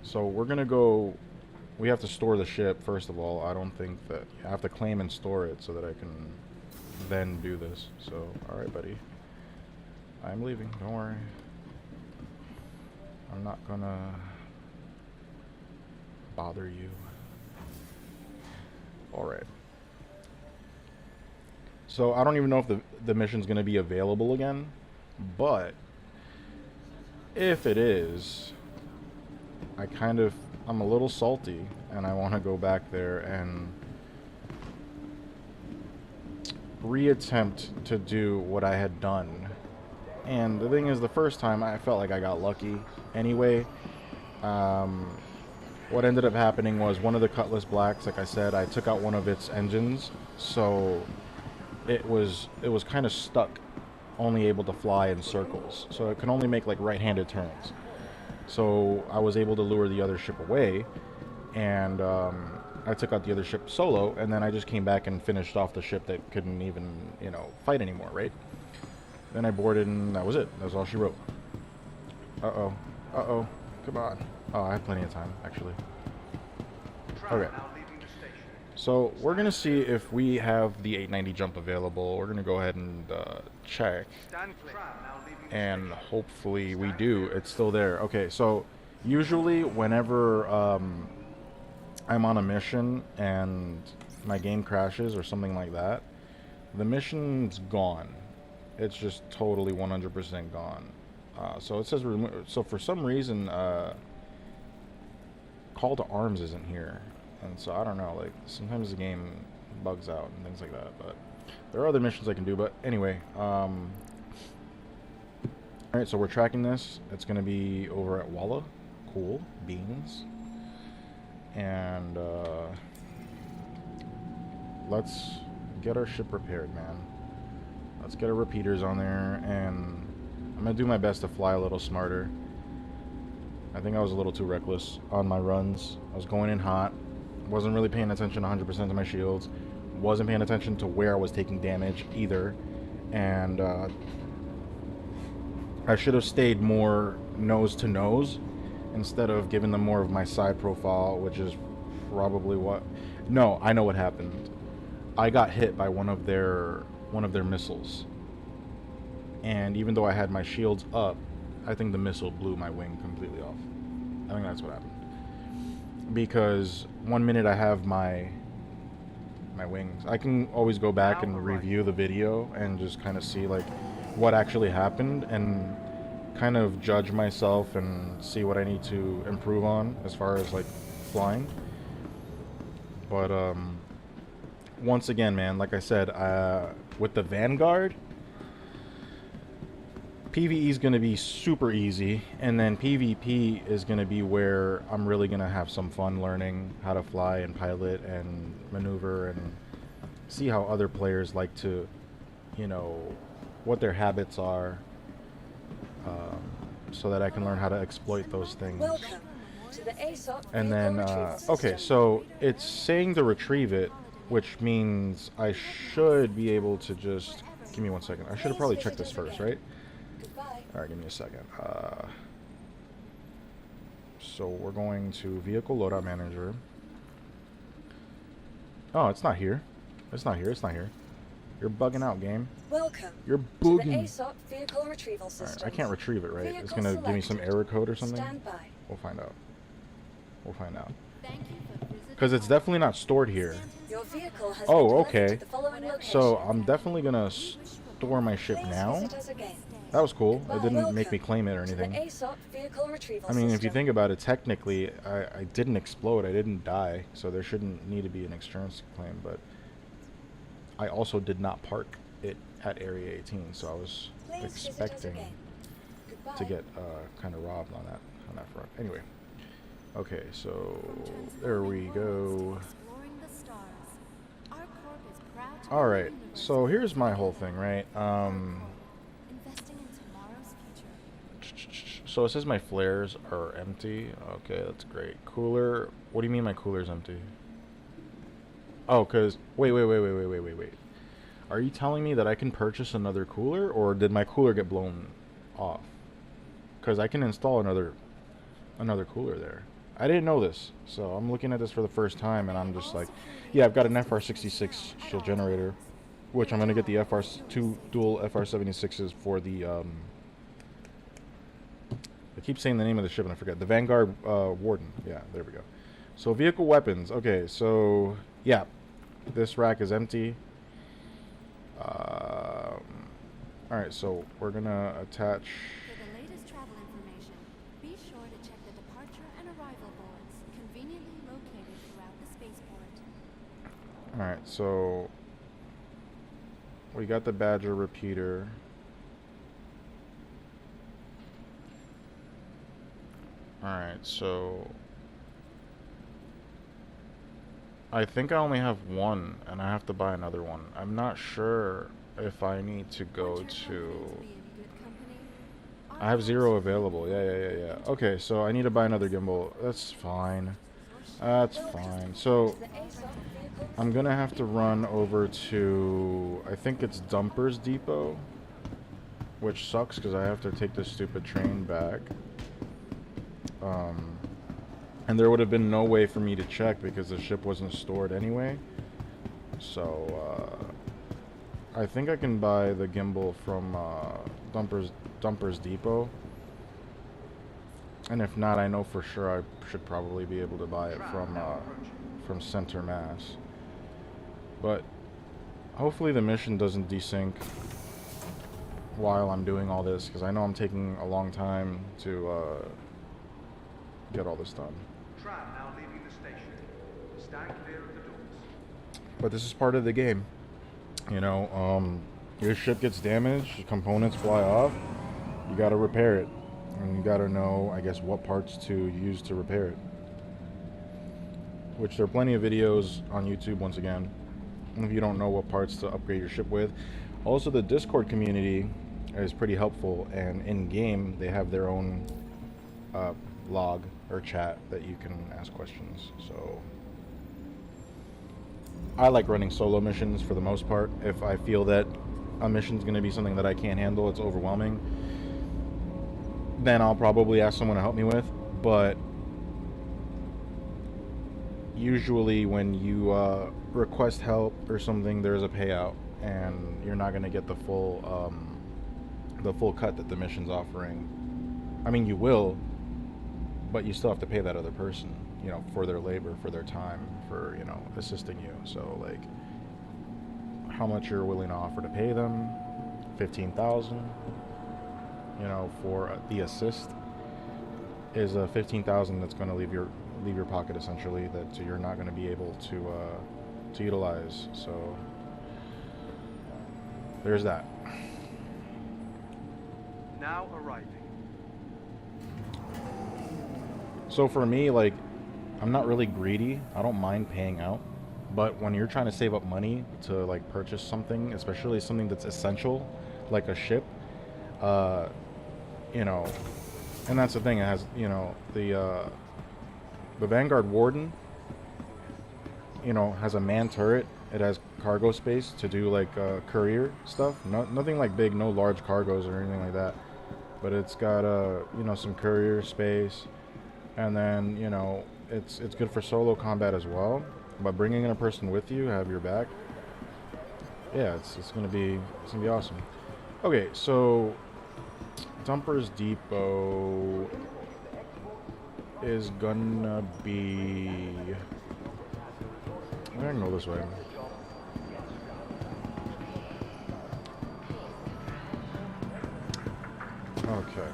so we're gonna go. We have to store the ship first of all. I don't think that I have to claim and store it so that I can then do this. So, all right, buddy, I'm leaving. Don't worry. I'm not gonna bother you. All right. So I don't even know if the mission's going to be available again, but if it is, I'm a little salty, and I want to go back there and reattempt to do what I had done. And the thing is, the first time I felt like I got lucky anyway. What ended up happening was one of the Cutlass Blacks, like I said, I took out one of its engines, so it was kind of stuck, only able to fly in circles. So it can only make like right-handed turns. So I was able to lure the other ship away, and I took out the other ship solo, and then I just came back and finished off the ship that couldn't even, you know, fight anymore, right? Then I boarded, and that was it. That was all she wrote. Uh-oh. Uh-oh. Come on. Oh, I have plenty of time, actually. Okay. So we're going to see if we have the 890 jump available. We're going to go ahead and check. And hopefully we do. It's still there. Okay, so usually whenever I'm on a mission and my game crashes or something like that, the mission's gone. It's just totally 100% gone. So it says, so for some reason, Call to Arms isn't here. And so I don't know, like sometimes the game bugs out and things like that, but there are other missions I can do. But anyway, alright, so we're tracking this. It's going to be over at Walla. Cool. Beans. And let's get our ship repaired, man. Let's get our repeaters on there, and I'm going to do my best to fly a little smarter. I think I was a little too reckless on my runs. I was going in hot, Wasn't really paying attention 100% to my shields. Wasn't paying attention to where I was taking damage either. And I should have stayed more nose to nose instead of giving them more of my side profile, which is probably what... No, I know what happened. I got hit by one of their missiles. And even though I had my shields up, I think the missile blew my wing completely off. I think that's what happened. Because 1 minute I have my wings. I can always go back and review the video and just kind of see like what actually happened and kind of judge myself and see what I need to improve on as far as like flying. But once again, man, like I said, with the Vanguard, PvE is going to be super easy, and then PvP is going to be where I'm really going to have some fun learning how to fly and pilot and maneuver and see how other players like to, you know, what their habits are, so that I can learn how to exploit those things. Welcome to the ASOP And then, okay, so it's saying to retrieve it, which means I should be able to just... Give me 1 second. I should have probably checked this first, right? Alright, give me a second. So we're going to Vehicle Loadout Manager. Oh, it's not here. It's not here. It's not here. You're bugging out, game. Welcome. You're To the booging. ASOP vehicle retrieval system. Alright, I can't retrieve it, right? It's Vehicle gonna give me some selected. error code or something? Stand by. We'll find out. We'll find out. Thank you for visiting. Because it's definitely not stored here. Your vehicle has Oh, been delivered okay. to the following location. So I'm definitely gonna store my ship Please now. visit us again. That was cool. It didn't Welcome make me claim it or to the anything. ASOP vehicle retrieval I mean, if you system. think about it, technically, I didn't explode. I didn't die. So there shouldn't need to be an insurance claim. But I also did not park it at Area 18. So I was Please visit us expecting again. Goodbye. to get kind of robbed on that front. Anyway. Okay, so there we go. Exploring the stars. Our corp is proud to Alright, own the so here's my whole thing, right? investing in tomorrow's future. So it says my flares are empty. Okay, that's great. Cooler. What do you mean my cooler's empty? Oh, cause wait. Are you telling me that I can purchase another cooler, or did my cooler get blown off? Cause I can install another cooler there. I didn't know this, so I'm looking at this for the first time, and I'm just like, yeah, I've got an FR66 shield generator, which I'm gonna get the two dual FR76s for the I keep saying the name of the ship and I forget. The Vanguard Warden. Yeah, there we go. So vehicle weapons. Okay, so yeah, this rack is empty. All right, so we're gonna attach. For the latest travel information, be sure to check the departure and arrival boards conveniently located throughout the spaceport. All right, so we got the Badger repeater. Alright, so I think I only have one, and I have to buy another one. I'm not sure if I need to go Want your to... company to be in good company? Our I have 0 corp's available. Yeah. Okay, so I need to buy another gimbal. That's fine. That's fine. So To the ASOP vehicle I'm gonna have to run over to... I think it's Dumpers Depot, which sucks because I have to take this stupid train back. And there would have been no way for me to check because the ship wasn't stored anyway. So, I think I can buy the gimbal from Dumpers Depot. And if not, I know for sure I should probably be able to buy it from Center Mass. But hopefully the mission doesn't desync while I'm doing all this, because I know I'm taking a long time to get all this done. Tram now leaving the station. Stand clear of the doors. But this is part of the game. You know, your ship gets damaged, components fly off, you gotta repair it. And you gotta know, I guess, what parts to use to repair it. Which there are plenty of videos on YouTube, once again, if you don't know what parts to upgrade your ship with. Also, the Discord community is pretty helpful, and in-game, they have their own log or chat that you can ask questions. So I like running solo missions for the most part. If I feel that a mission's going to be something that I can't handle, it's overwhelming, then I'll probably ask someone to help me with. But usually when you request help or something, there's a payout, and you're not going to get the full cut that the mission's offering. I mean, you will, but you still have to pay that other person, you know, for their labor, for their time, for, you know, assisting you. So, like, how much you're willing to offer to pay them, 15,000, you know, for the assist is a 15,000 that's going to leave your pocket, essentially, that you're not going to be able to utilize. So there's that. Now arriving. So for me, like, I'm not really greedy. I don't mind paying out. But when you're trying to save up money to, like, purchase something, especially something that's essential, like a ship, you know, and that's the thing, it has, you know, the Vanguard Warden, you know, has a man turret. It has cargo space to do, like, courier stuff. Nothing like big, no large cargos or anything like that. But it's got, you know, some courier space. And then, you know, it's good for solo combat as well. But bringing in a person with you, have your back, yeah, it's gonna be awesome. Okay, so Dumper's Depot is gonna be. I can go this way. Okay.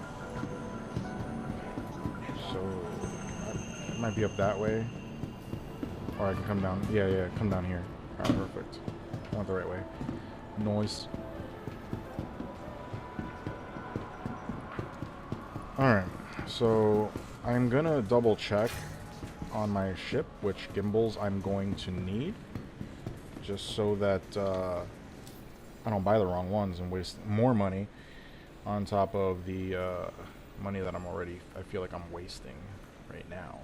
So it might be up that way. Or I can come down. Yeah, come down here. Alright, perfect. I went the right way. Noise. Alright, so I'm gonna double check on my ship which gimbals I'm going to need, just so that I don't buy the wrong ones and waste more money on top of the money that I feel like I'm wasting right now.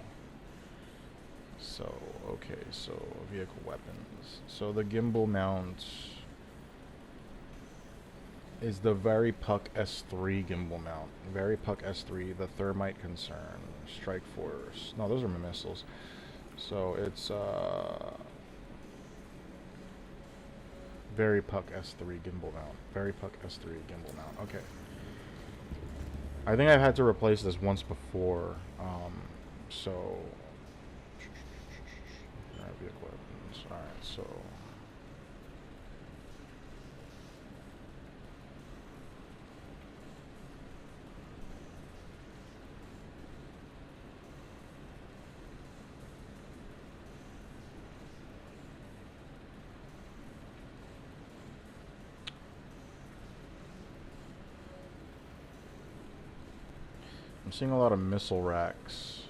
So, okay, so vehicle weapons. So the gimbal mount is the Very Puck S3 gimbal mount. Very Puck S3, the Thermite Concern, Strike Force. No, those are missiles. So it's Very Puck S3 gimbal mount. Very Puck S3 gimbal mount. Okay. I think I've had to replace this once before. So vehicle weapons. Alright, so I'm seeing a lot of missile racks.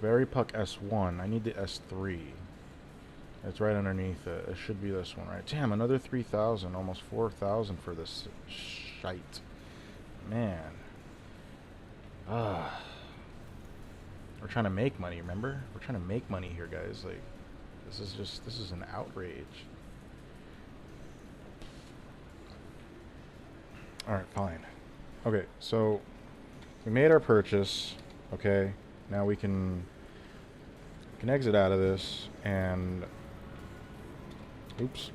Very Puck S1. I need the S3. It's right underneath it. It should be this one, right? Damn, another 3,000, almost 4,000 for this shite. Man. We're trying to make money, remember? We're trying to make money here, guys. Like, this is an outrage. Alright, fine. Okay, so we made our purchase. Okay, now we can exit out of this and oops.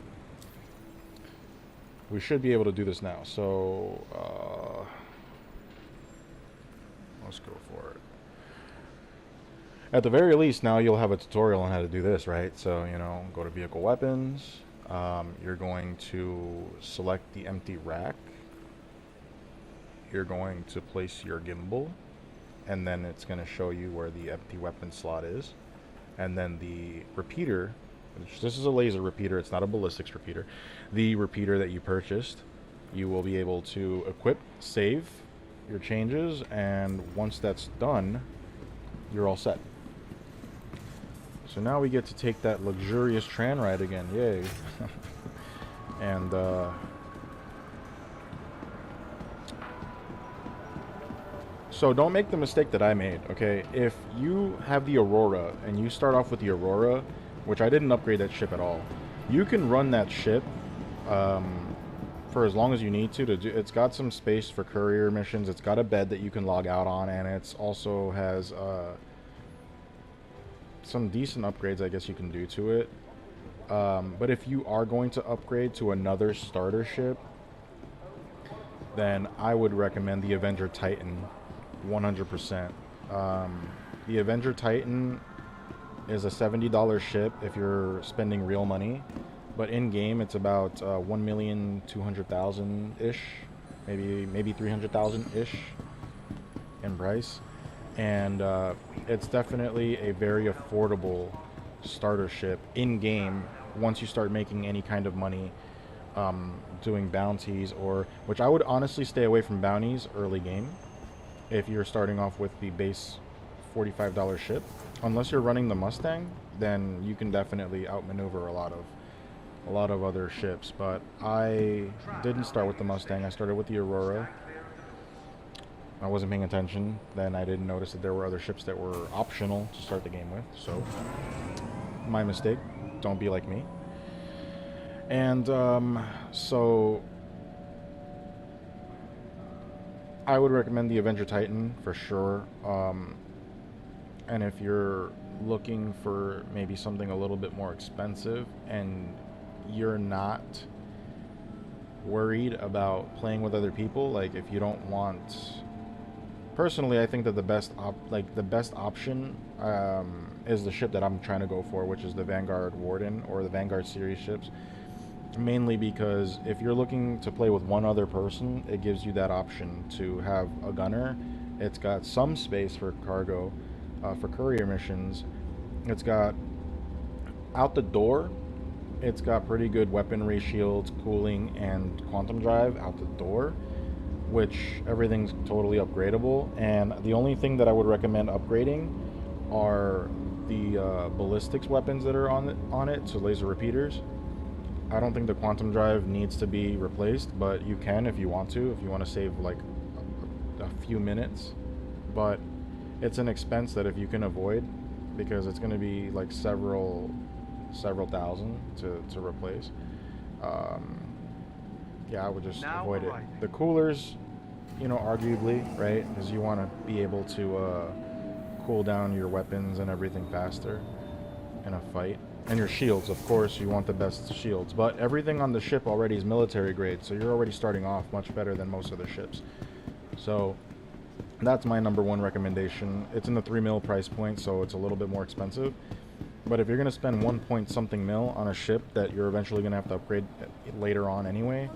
We should be able to do this now. So let's go for it. At the very least, now you'll have a tutorial on how to do this, right? So, you know, go to vehicle weapons. You're going to select the empty rack. You're going to place your gimbal, and then it's going to show you where the empty weapon slot is. And then the repeater, which this is a laser repeater, it's not a ballistics repeater. The repeater that you purchased, you will be able to equip, save your changes, and once that's done, you're all set. So now we get to take that luxurious tram ride again, yay. And so don't make the mistake that I made, okay? If you have the Aurora and you start off with the Aurora which I didn't upgrade that ship at all. You can run that ship for as long as you need to do. It's got some space for courier missions. It's got a bed that you can log out on, and it's also has some decent upgrades I guess you can do to it. But if you are going to upgrade to another starter ship, then I would recommend the Avenger Titan 100%. The Avenger Titan is a $70 ship if you're spending real money, but in game it's about 1,200,000 ish, maybe 300,000 ish in price, and it's definitely a very affordable starter ship in game once you start making any kind of money doing bounties, or which I would honestly stay away from bounties early game if you're starting off with the base $45 ship. Unless you're running the Mustang, then you can definitely outmaneuver a lot of other ships. But I didn't start with the Mustang. I started with the Aurora. I wasn't paying attention. Then I didn't notice that there were other ships that were optional to start the game with. So my mistake. Don't be like me. And so I would recommend the Avenger Titan for sure. And if you're looking for maybe something a little bit more expensive and you're not worried about playing with other people, like if you don't want, personally I think that the best option is the ship that I'm trying to go for, which is the Vanguard Warden or the Vanguard series ships. Mainly because if you're looking to play with one other person, it gives you that option to have a gunner. It's got some space for cargo, for courier missions. It's got out the door, it's got pretty good weaponry, shields, cooling, and quantum drive out the door, which everything's totally upgradable. And the only thing that I would recommend upgrading are the ballistics weapons that are on it, so laser repeaters. I don't think the quantum drive needs to be replaced, but you can if you want to save like a few minutes. But it's an expense that if you can avoid, because it's going to be like several thousand to replace. Yeah, I would just avoid it. The coolers, arguably, right? Because you want to be able to cool down your weapons and everything faster in a fight. And your shields, of course, you want the best shields. But everything on the ship already is military grade, so you're already starting off much better than most of the ships. So that's my number one recommendation. It's in the 3 mil price point, so it's a little bit more expensive. But if you're going to spend 1 point something mil on a ship that you're eventually going to have to upgrade later on anyway,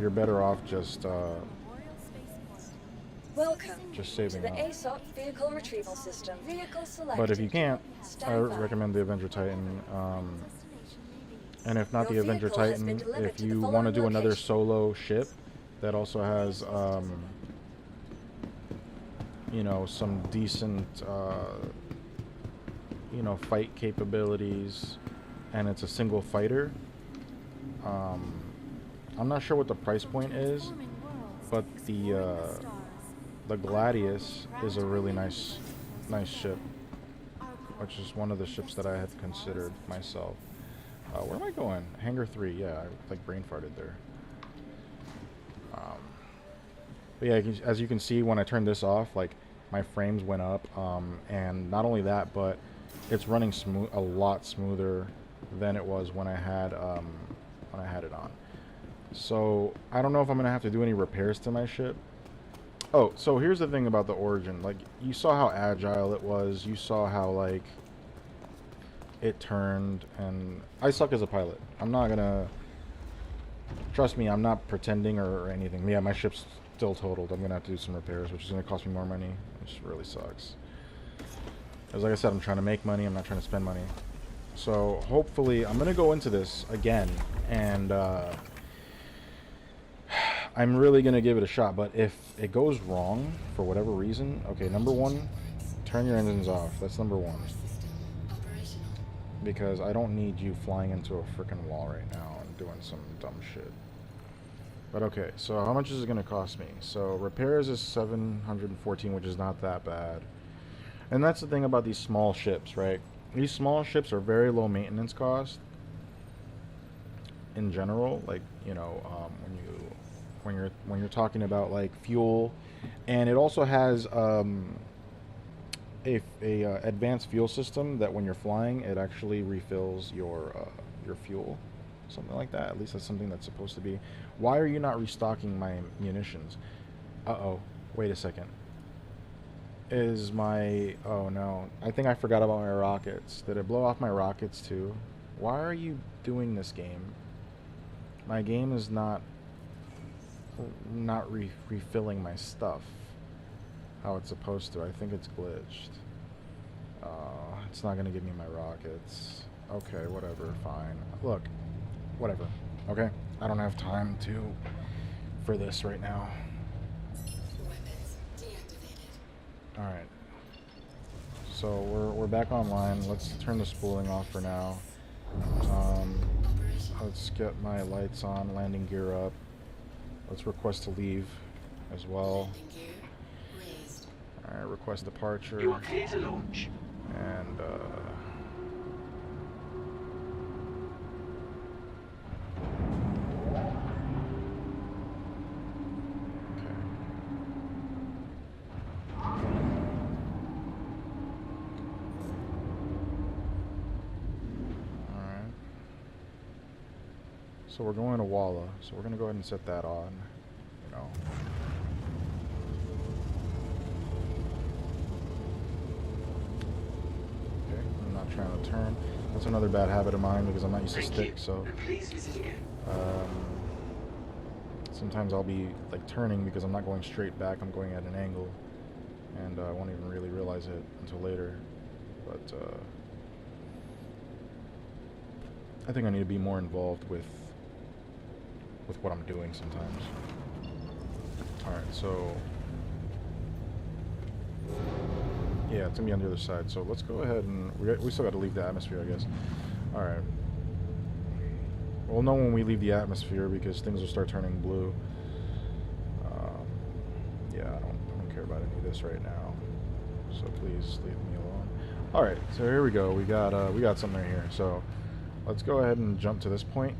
you're better off just Welcome just saving to the up. ASOP vehicle retrieval system. Vehicle selected. But if you can't, I Stand by. recommend the Avenger Titan. And if not Your the Avenger vehicle has Titan, been delivered if to the you want to following do another location. solo ship that also has, some decent, fight capabilities, and it's a single fighter. I'm not sure what the price point is, but the Gladius is a really nice ship, which is one of the ships that I have considered myself. Where am I going? Hangar 3. Yeah, I brain farted there. But yeah, as you can see, when I turned this off, my frames went up, and not only that, but it's running a lot smoother than it was when I had it on. So I don't know if I'm gonna have to do any repairs to my ship. Oh, so here's the thing about the Origin. You saw how agile it was. You saw how it turned, and I suck as a pilot. I'm not gonna, trust me, I'm not pretending or anything. Yeah, my ship's still totaled. I'm gonna have to do some repairs, which is gonna cost me more money, which really sucks. Because like I said, I'm trying to make money. I'm not trying to spend money. So hopefully, I'm gonna go into this again, and I'm really gonna give it a shot. But if it goes wrong for whatever reason, okay, number one, turn your engines off. That's number one. Because I don't need you flying into a freaking wall right now and doing some dumb shit. But okay, so how much is it gonna cost me? So repairs is 714, which is not that bad. And that's the thing about these small ships, right? these small ships are very low maintenance cost in general. Like, you know, when you're talking about like fuel, and it also has a advanced fuel system that when you're flying, it actually refills your fuel, something like that. At least that's something that's supposed to be. Why are you not restocking my munitions? Uh-oh. Wait a second. Is my... Oh, no. I think I forgot about my rockets. Did it blow off my rockets, too? Why are you doing this, game? My game is not refilling my stuff how it's supposed to. I think it's glitched. It's not going to give me my rockets. Okay, whatever. Fine. Look. Whatever. Okay? I don't have time for this right now. Alright. So we're back online. Let's turn the spooling off for now. Let's get my lights on, landing gear up. Let's request to leave as well. Alright, request departure. You are clear to launch. And so we're going to Walla, so we're going to go ahead and set that on, you know. Okay, I'm not trying to turn. That's another bad habit of mine because I'm not used to stick, so... Please visit again. Sometimes I'll be, like, turning because I'm not going straight back, I'm going at an angle. And I won't even really realize it until later. But, I think I need to be more involved with what I'm doing sometimes. Alright, so... Yeah, it's gonna be on the other side, so let's go ahead and... We still gotta leave the atmosphere, I guess. Alright. We'll know when we leave the atmosphere because things will start turning blue. Yeah, I don't care about any of this right now. So please leave me alone. Alright, so here we go. We got something right here. So let's go ahead and jump to this point.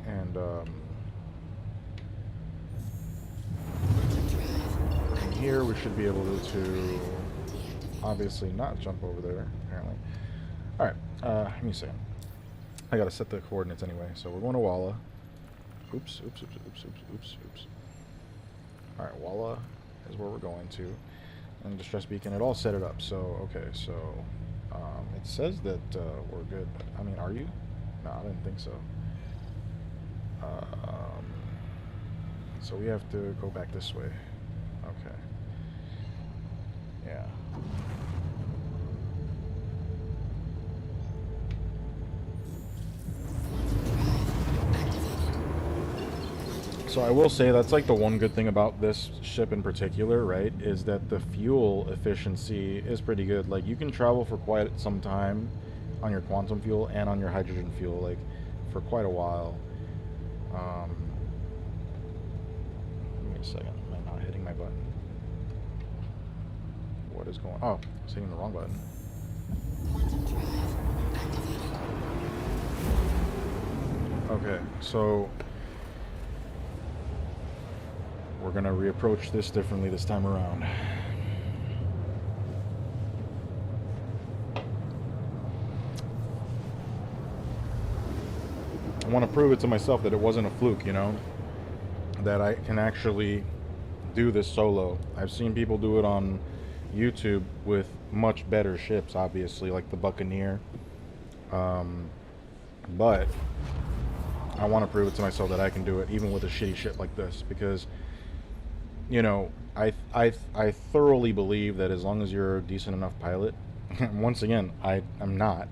And here we should be able to obviously not jump over there, apparently. Alright, give me a second. I gotta set the coordinates anyway, so we're going to Walla. Oops. Alright, Walla is where we're going to. And distress beacon, it all set it up, so, okay, so, it says that, we're good, but, I mean, are you? No, I didn't think so. So we have to go back this way. Okay. Yeah. So I will say that's like the one good thing about this ship in particular, right? Is that the fuel efficiency is pretty good. Like, you can travel for quite some time on your quantum fuel and on your hydrogen fuel, like, for quite a while. Give me a second. Am I not hitting my button? What is going on? Oh, I was hitting the wrong button. Okay, so we're gonna reapproach this differently this time around. I want to prove it to myself that it wasn't a fluke, you know? That I can actually do this solo. I've seen people do it on YouTube with much better ships, obviously, like the Buccaneer. But I want to prove it to myself that I can do it even with a shitty ship like this, because, you know, I thoroughly believe that as long as you're a decent enough pilot, once again, I'm not,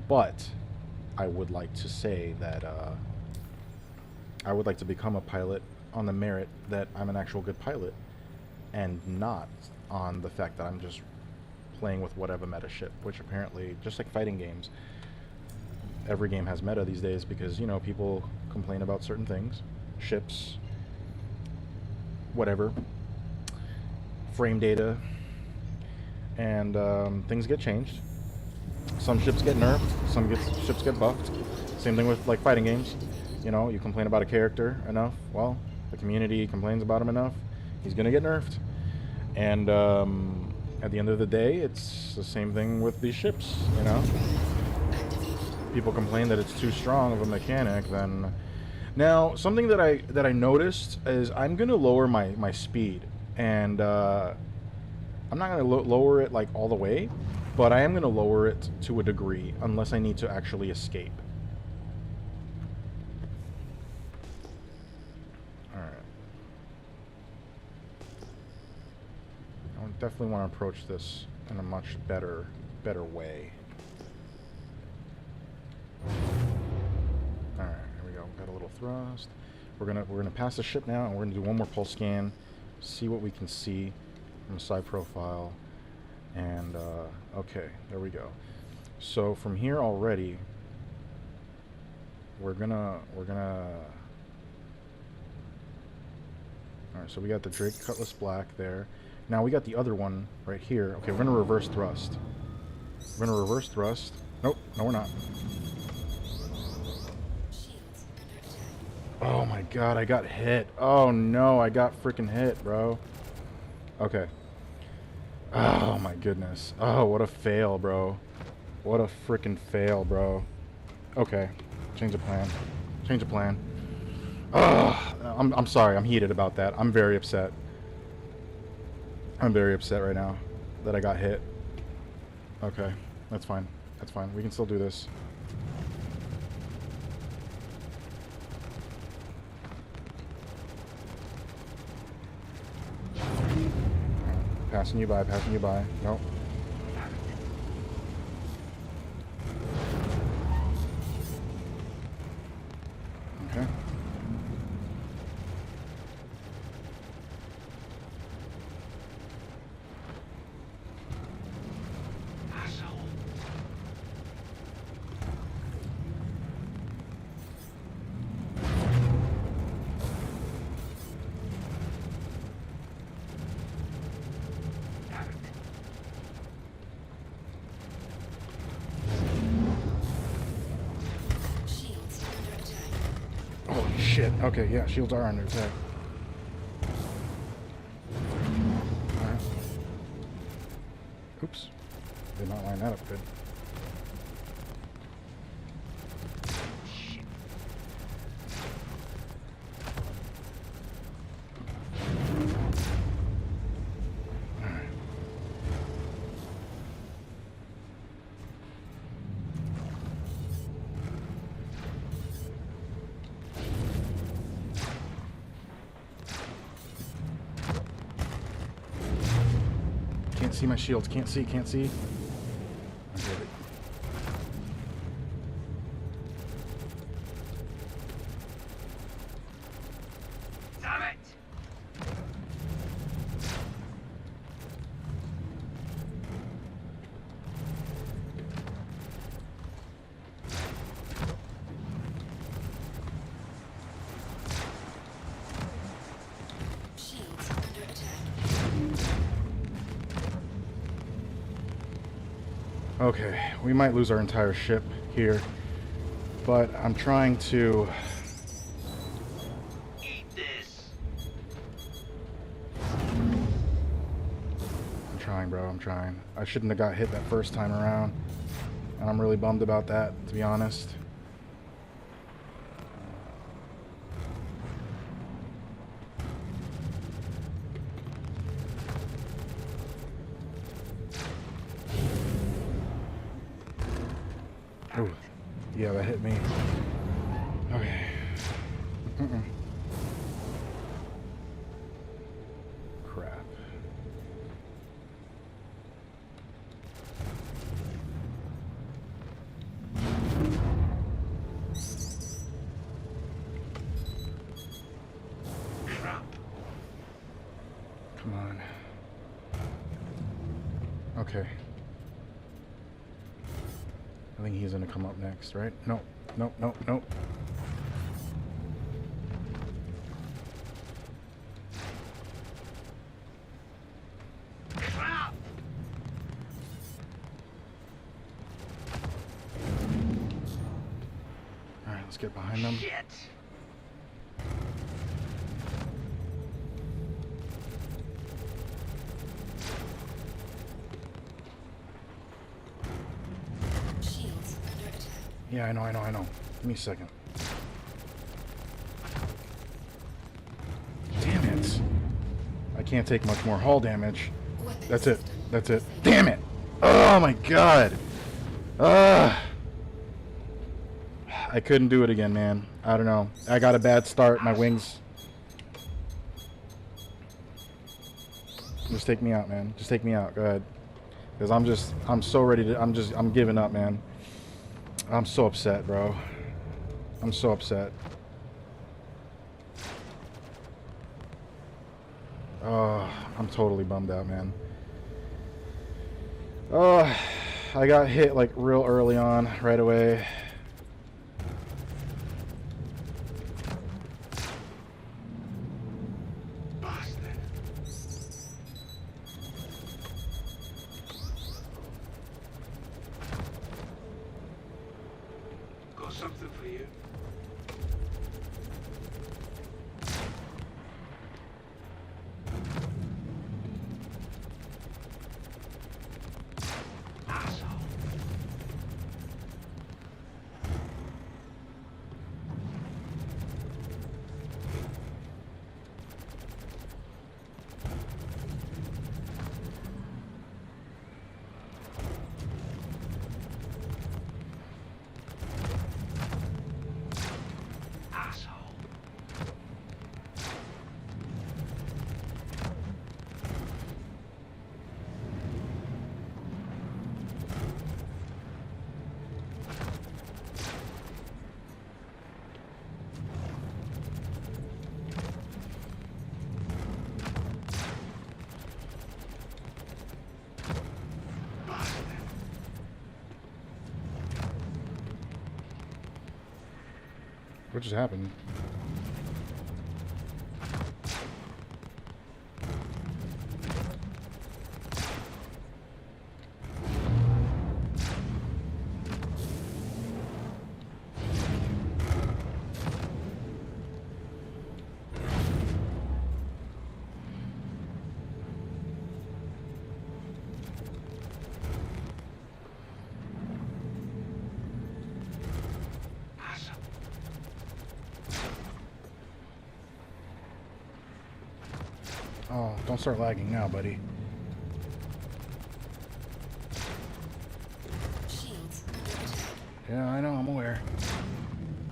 but I would like to say that I would like to become a pilot on the merit that I'm an actual good pilot, and not on the fact that I'm just playing with whatever meta ship, which apparently, just like fighting games, every game has meta these days because, you know, people complain about certain things, ships, whatever, frame data, and things get changed. Some ships get nerfed, ships get buffed. Same thing with like fighting games. You know, you complain about a character enough, well, the community complains about him enough, he's gonna get nerfed. And at the end of the day, it's the same thing with these ships, you know? People complain that it's too strong of a mechanic, then... Now, something that I noticed is I'm gonna lower my speed, and I'm not gonna lower it like all the way, but I am gonna lower it to a degree, unless I need to actually escape. Alright. I definitely want to approach this in a much better way. Alright, here we go. Got a little thrust. We're gonna pass the ship now, and we're gonna do one more pulse scan, see what we can see from a side profile, and okay, there we go. So from here already, we're gonna. All right, so we got the Drake Cutlass Black there. Now we got the other one right here. Okay, we're gonna reverse thrust. We're gonna reverse thrust. Nope, no, we're not. Oh my god, I got hit. Oh no, I got freaking hit, bro. Okay. Oh my goodness. Oh, what a fail, bro. What a freaking fail, bro. Okay. Change of plan. Change of plan. Oh, I'm sorry. I'm heated about that. I'm very upset. I'm very upset right now that I got hit. Okay. That's fine. That's fine. We can still do this. Passing you by, passing you by. Nope. Okay. Holy shit. Okay, yeah, shields are under attack. Alright. Oops. Did not line that up good. Alright. Can't see my shields. Can't see. Can't see. I get it. Damn it! Shields under attack. Okay, we might lose our entire ship here, but I'm trying to... Eat this. I'm trying, bro. I'm trying. I shouldn't have got hit that first time around, and I'm really bummed about that, to be honest. Oh, yeah, that hit me. Okay. Crap. Crap. Come on. Okay. I think he's gonna come up next, right? No, no, no, no. Crap. Let's get behind them. Shit. Shields under attack. Yeah, I know. Give me a second. Damn it. I can't take much more hull damage. Weapon That's it. system That's it. disabled. Damn it. Oh my god. I couldn't do it again, man. I don't know. I got a bad start. My wings. Just take me out, man. Just take me out. Go ahead. Because I'm so ready to, I'm giving up, man. I'm so upset, bro. I'm so upset. Oh, I'm totally bummed out, man. Oh, I got hit like real early on, right away. Bastard. Got something for you. Asshole. Asshole. Bastard. What just happened? Asshole. Oh, don't start lagging now, buddy. Shields under attack. Yeah, I know. I'm aware.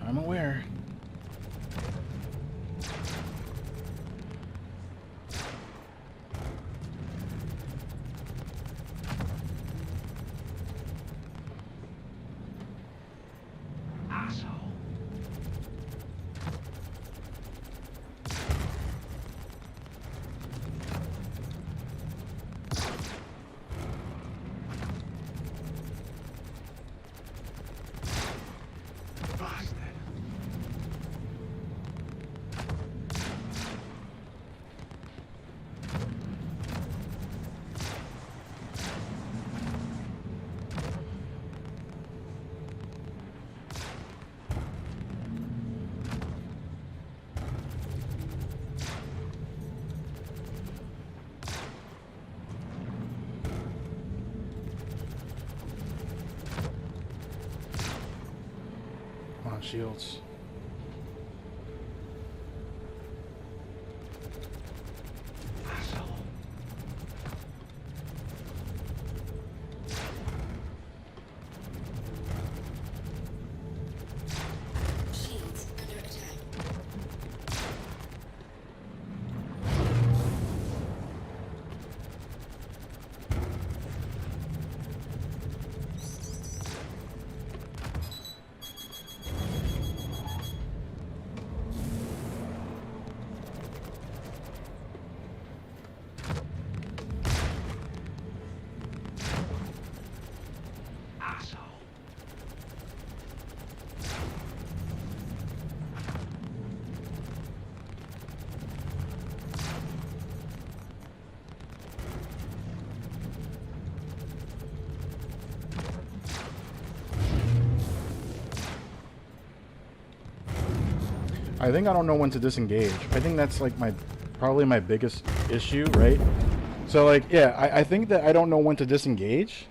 I'm aware. Asshole. Bastard. Come on, shields. Asshole. Shields under attack. I think I don't know when to disengage. I think that's like probably my biggest issue, right? So like, yeah, I think that I don't know when to disengage,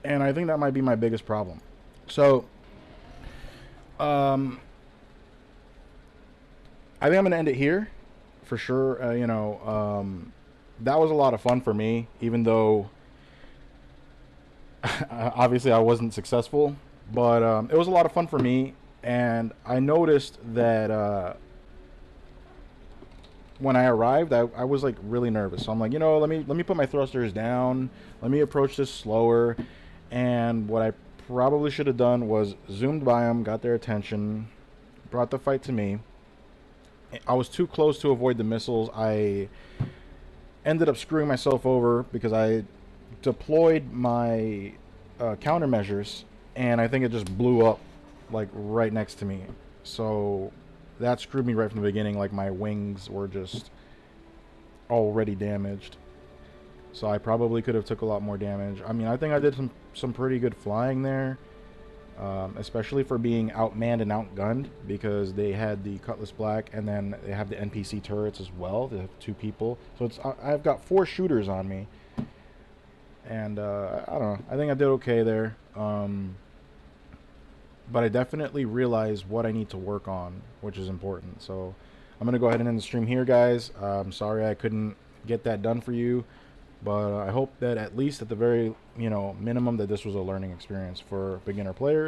and I think that might be my biggest problem. So, I think I'm gonna end it here, for sure. That was a lot of fun for me, even though obviously I wasn't successful, but it was a lot of fun for me, and I noticed that when I arrived, I was like really nervous. So I'm like, let me put my thrusters down, let me approach this slower, and what I probably should have done was zoomed by them, got their attention, brought the fight to me. I was too close to avoid the missiles. I ended up screwing myself over because I deployed my countermeasures, and I think it just blew up like right next to me. So that screwed me right from the beginning. Like my wings were just already damaged. So I probably could have took a lot more damage. I mean, I think I did some pretty good flying there, especially for being outmanned and outgunned, because they had the Cutlass Black and then they have the NPC turrets as well. They have 2 people, so I've got 4 shooters on me, and I don't know. I think I did okay there, but I definitely realized what I need to work on, which is important. So I'm gonna go ahead and end the stream here, guys. I'm sorry I couldn't get that done for you, but I hope that at least at the very minimum that this was a learning experience for beginner players.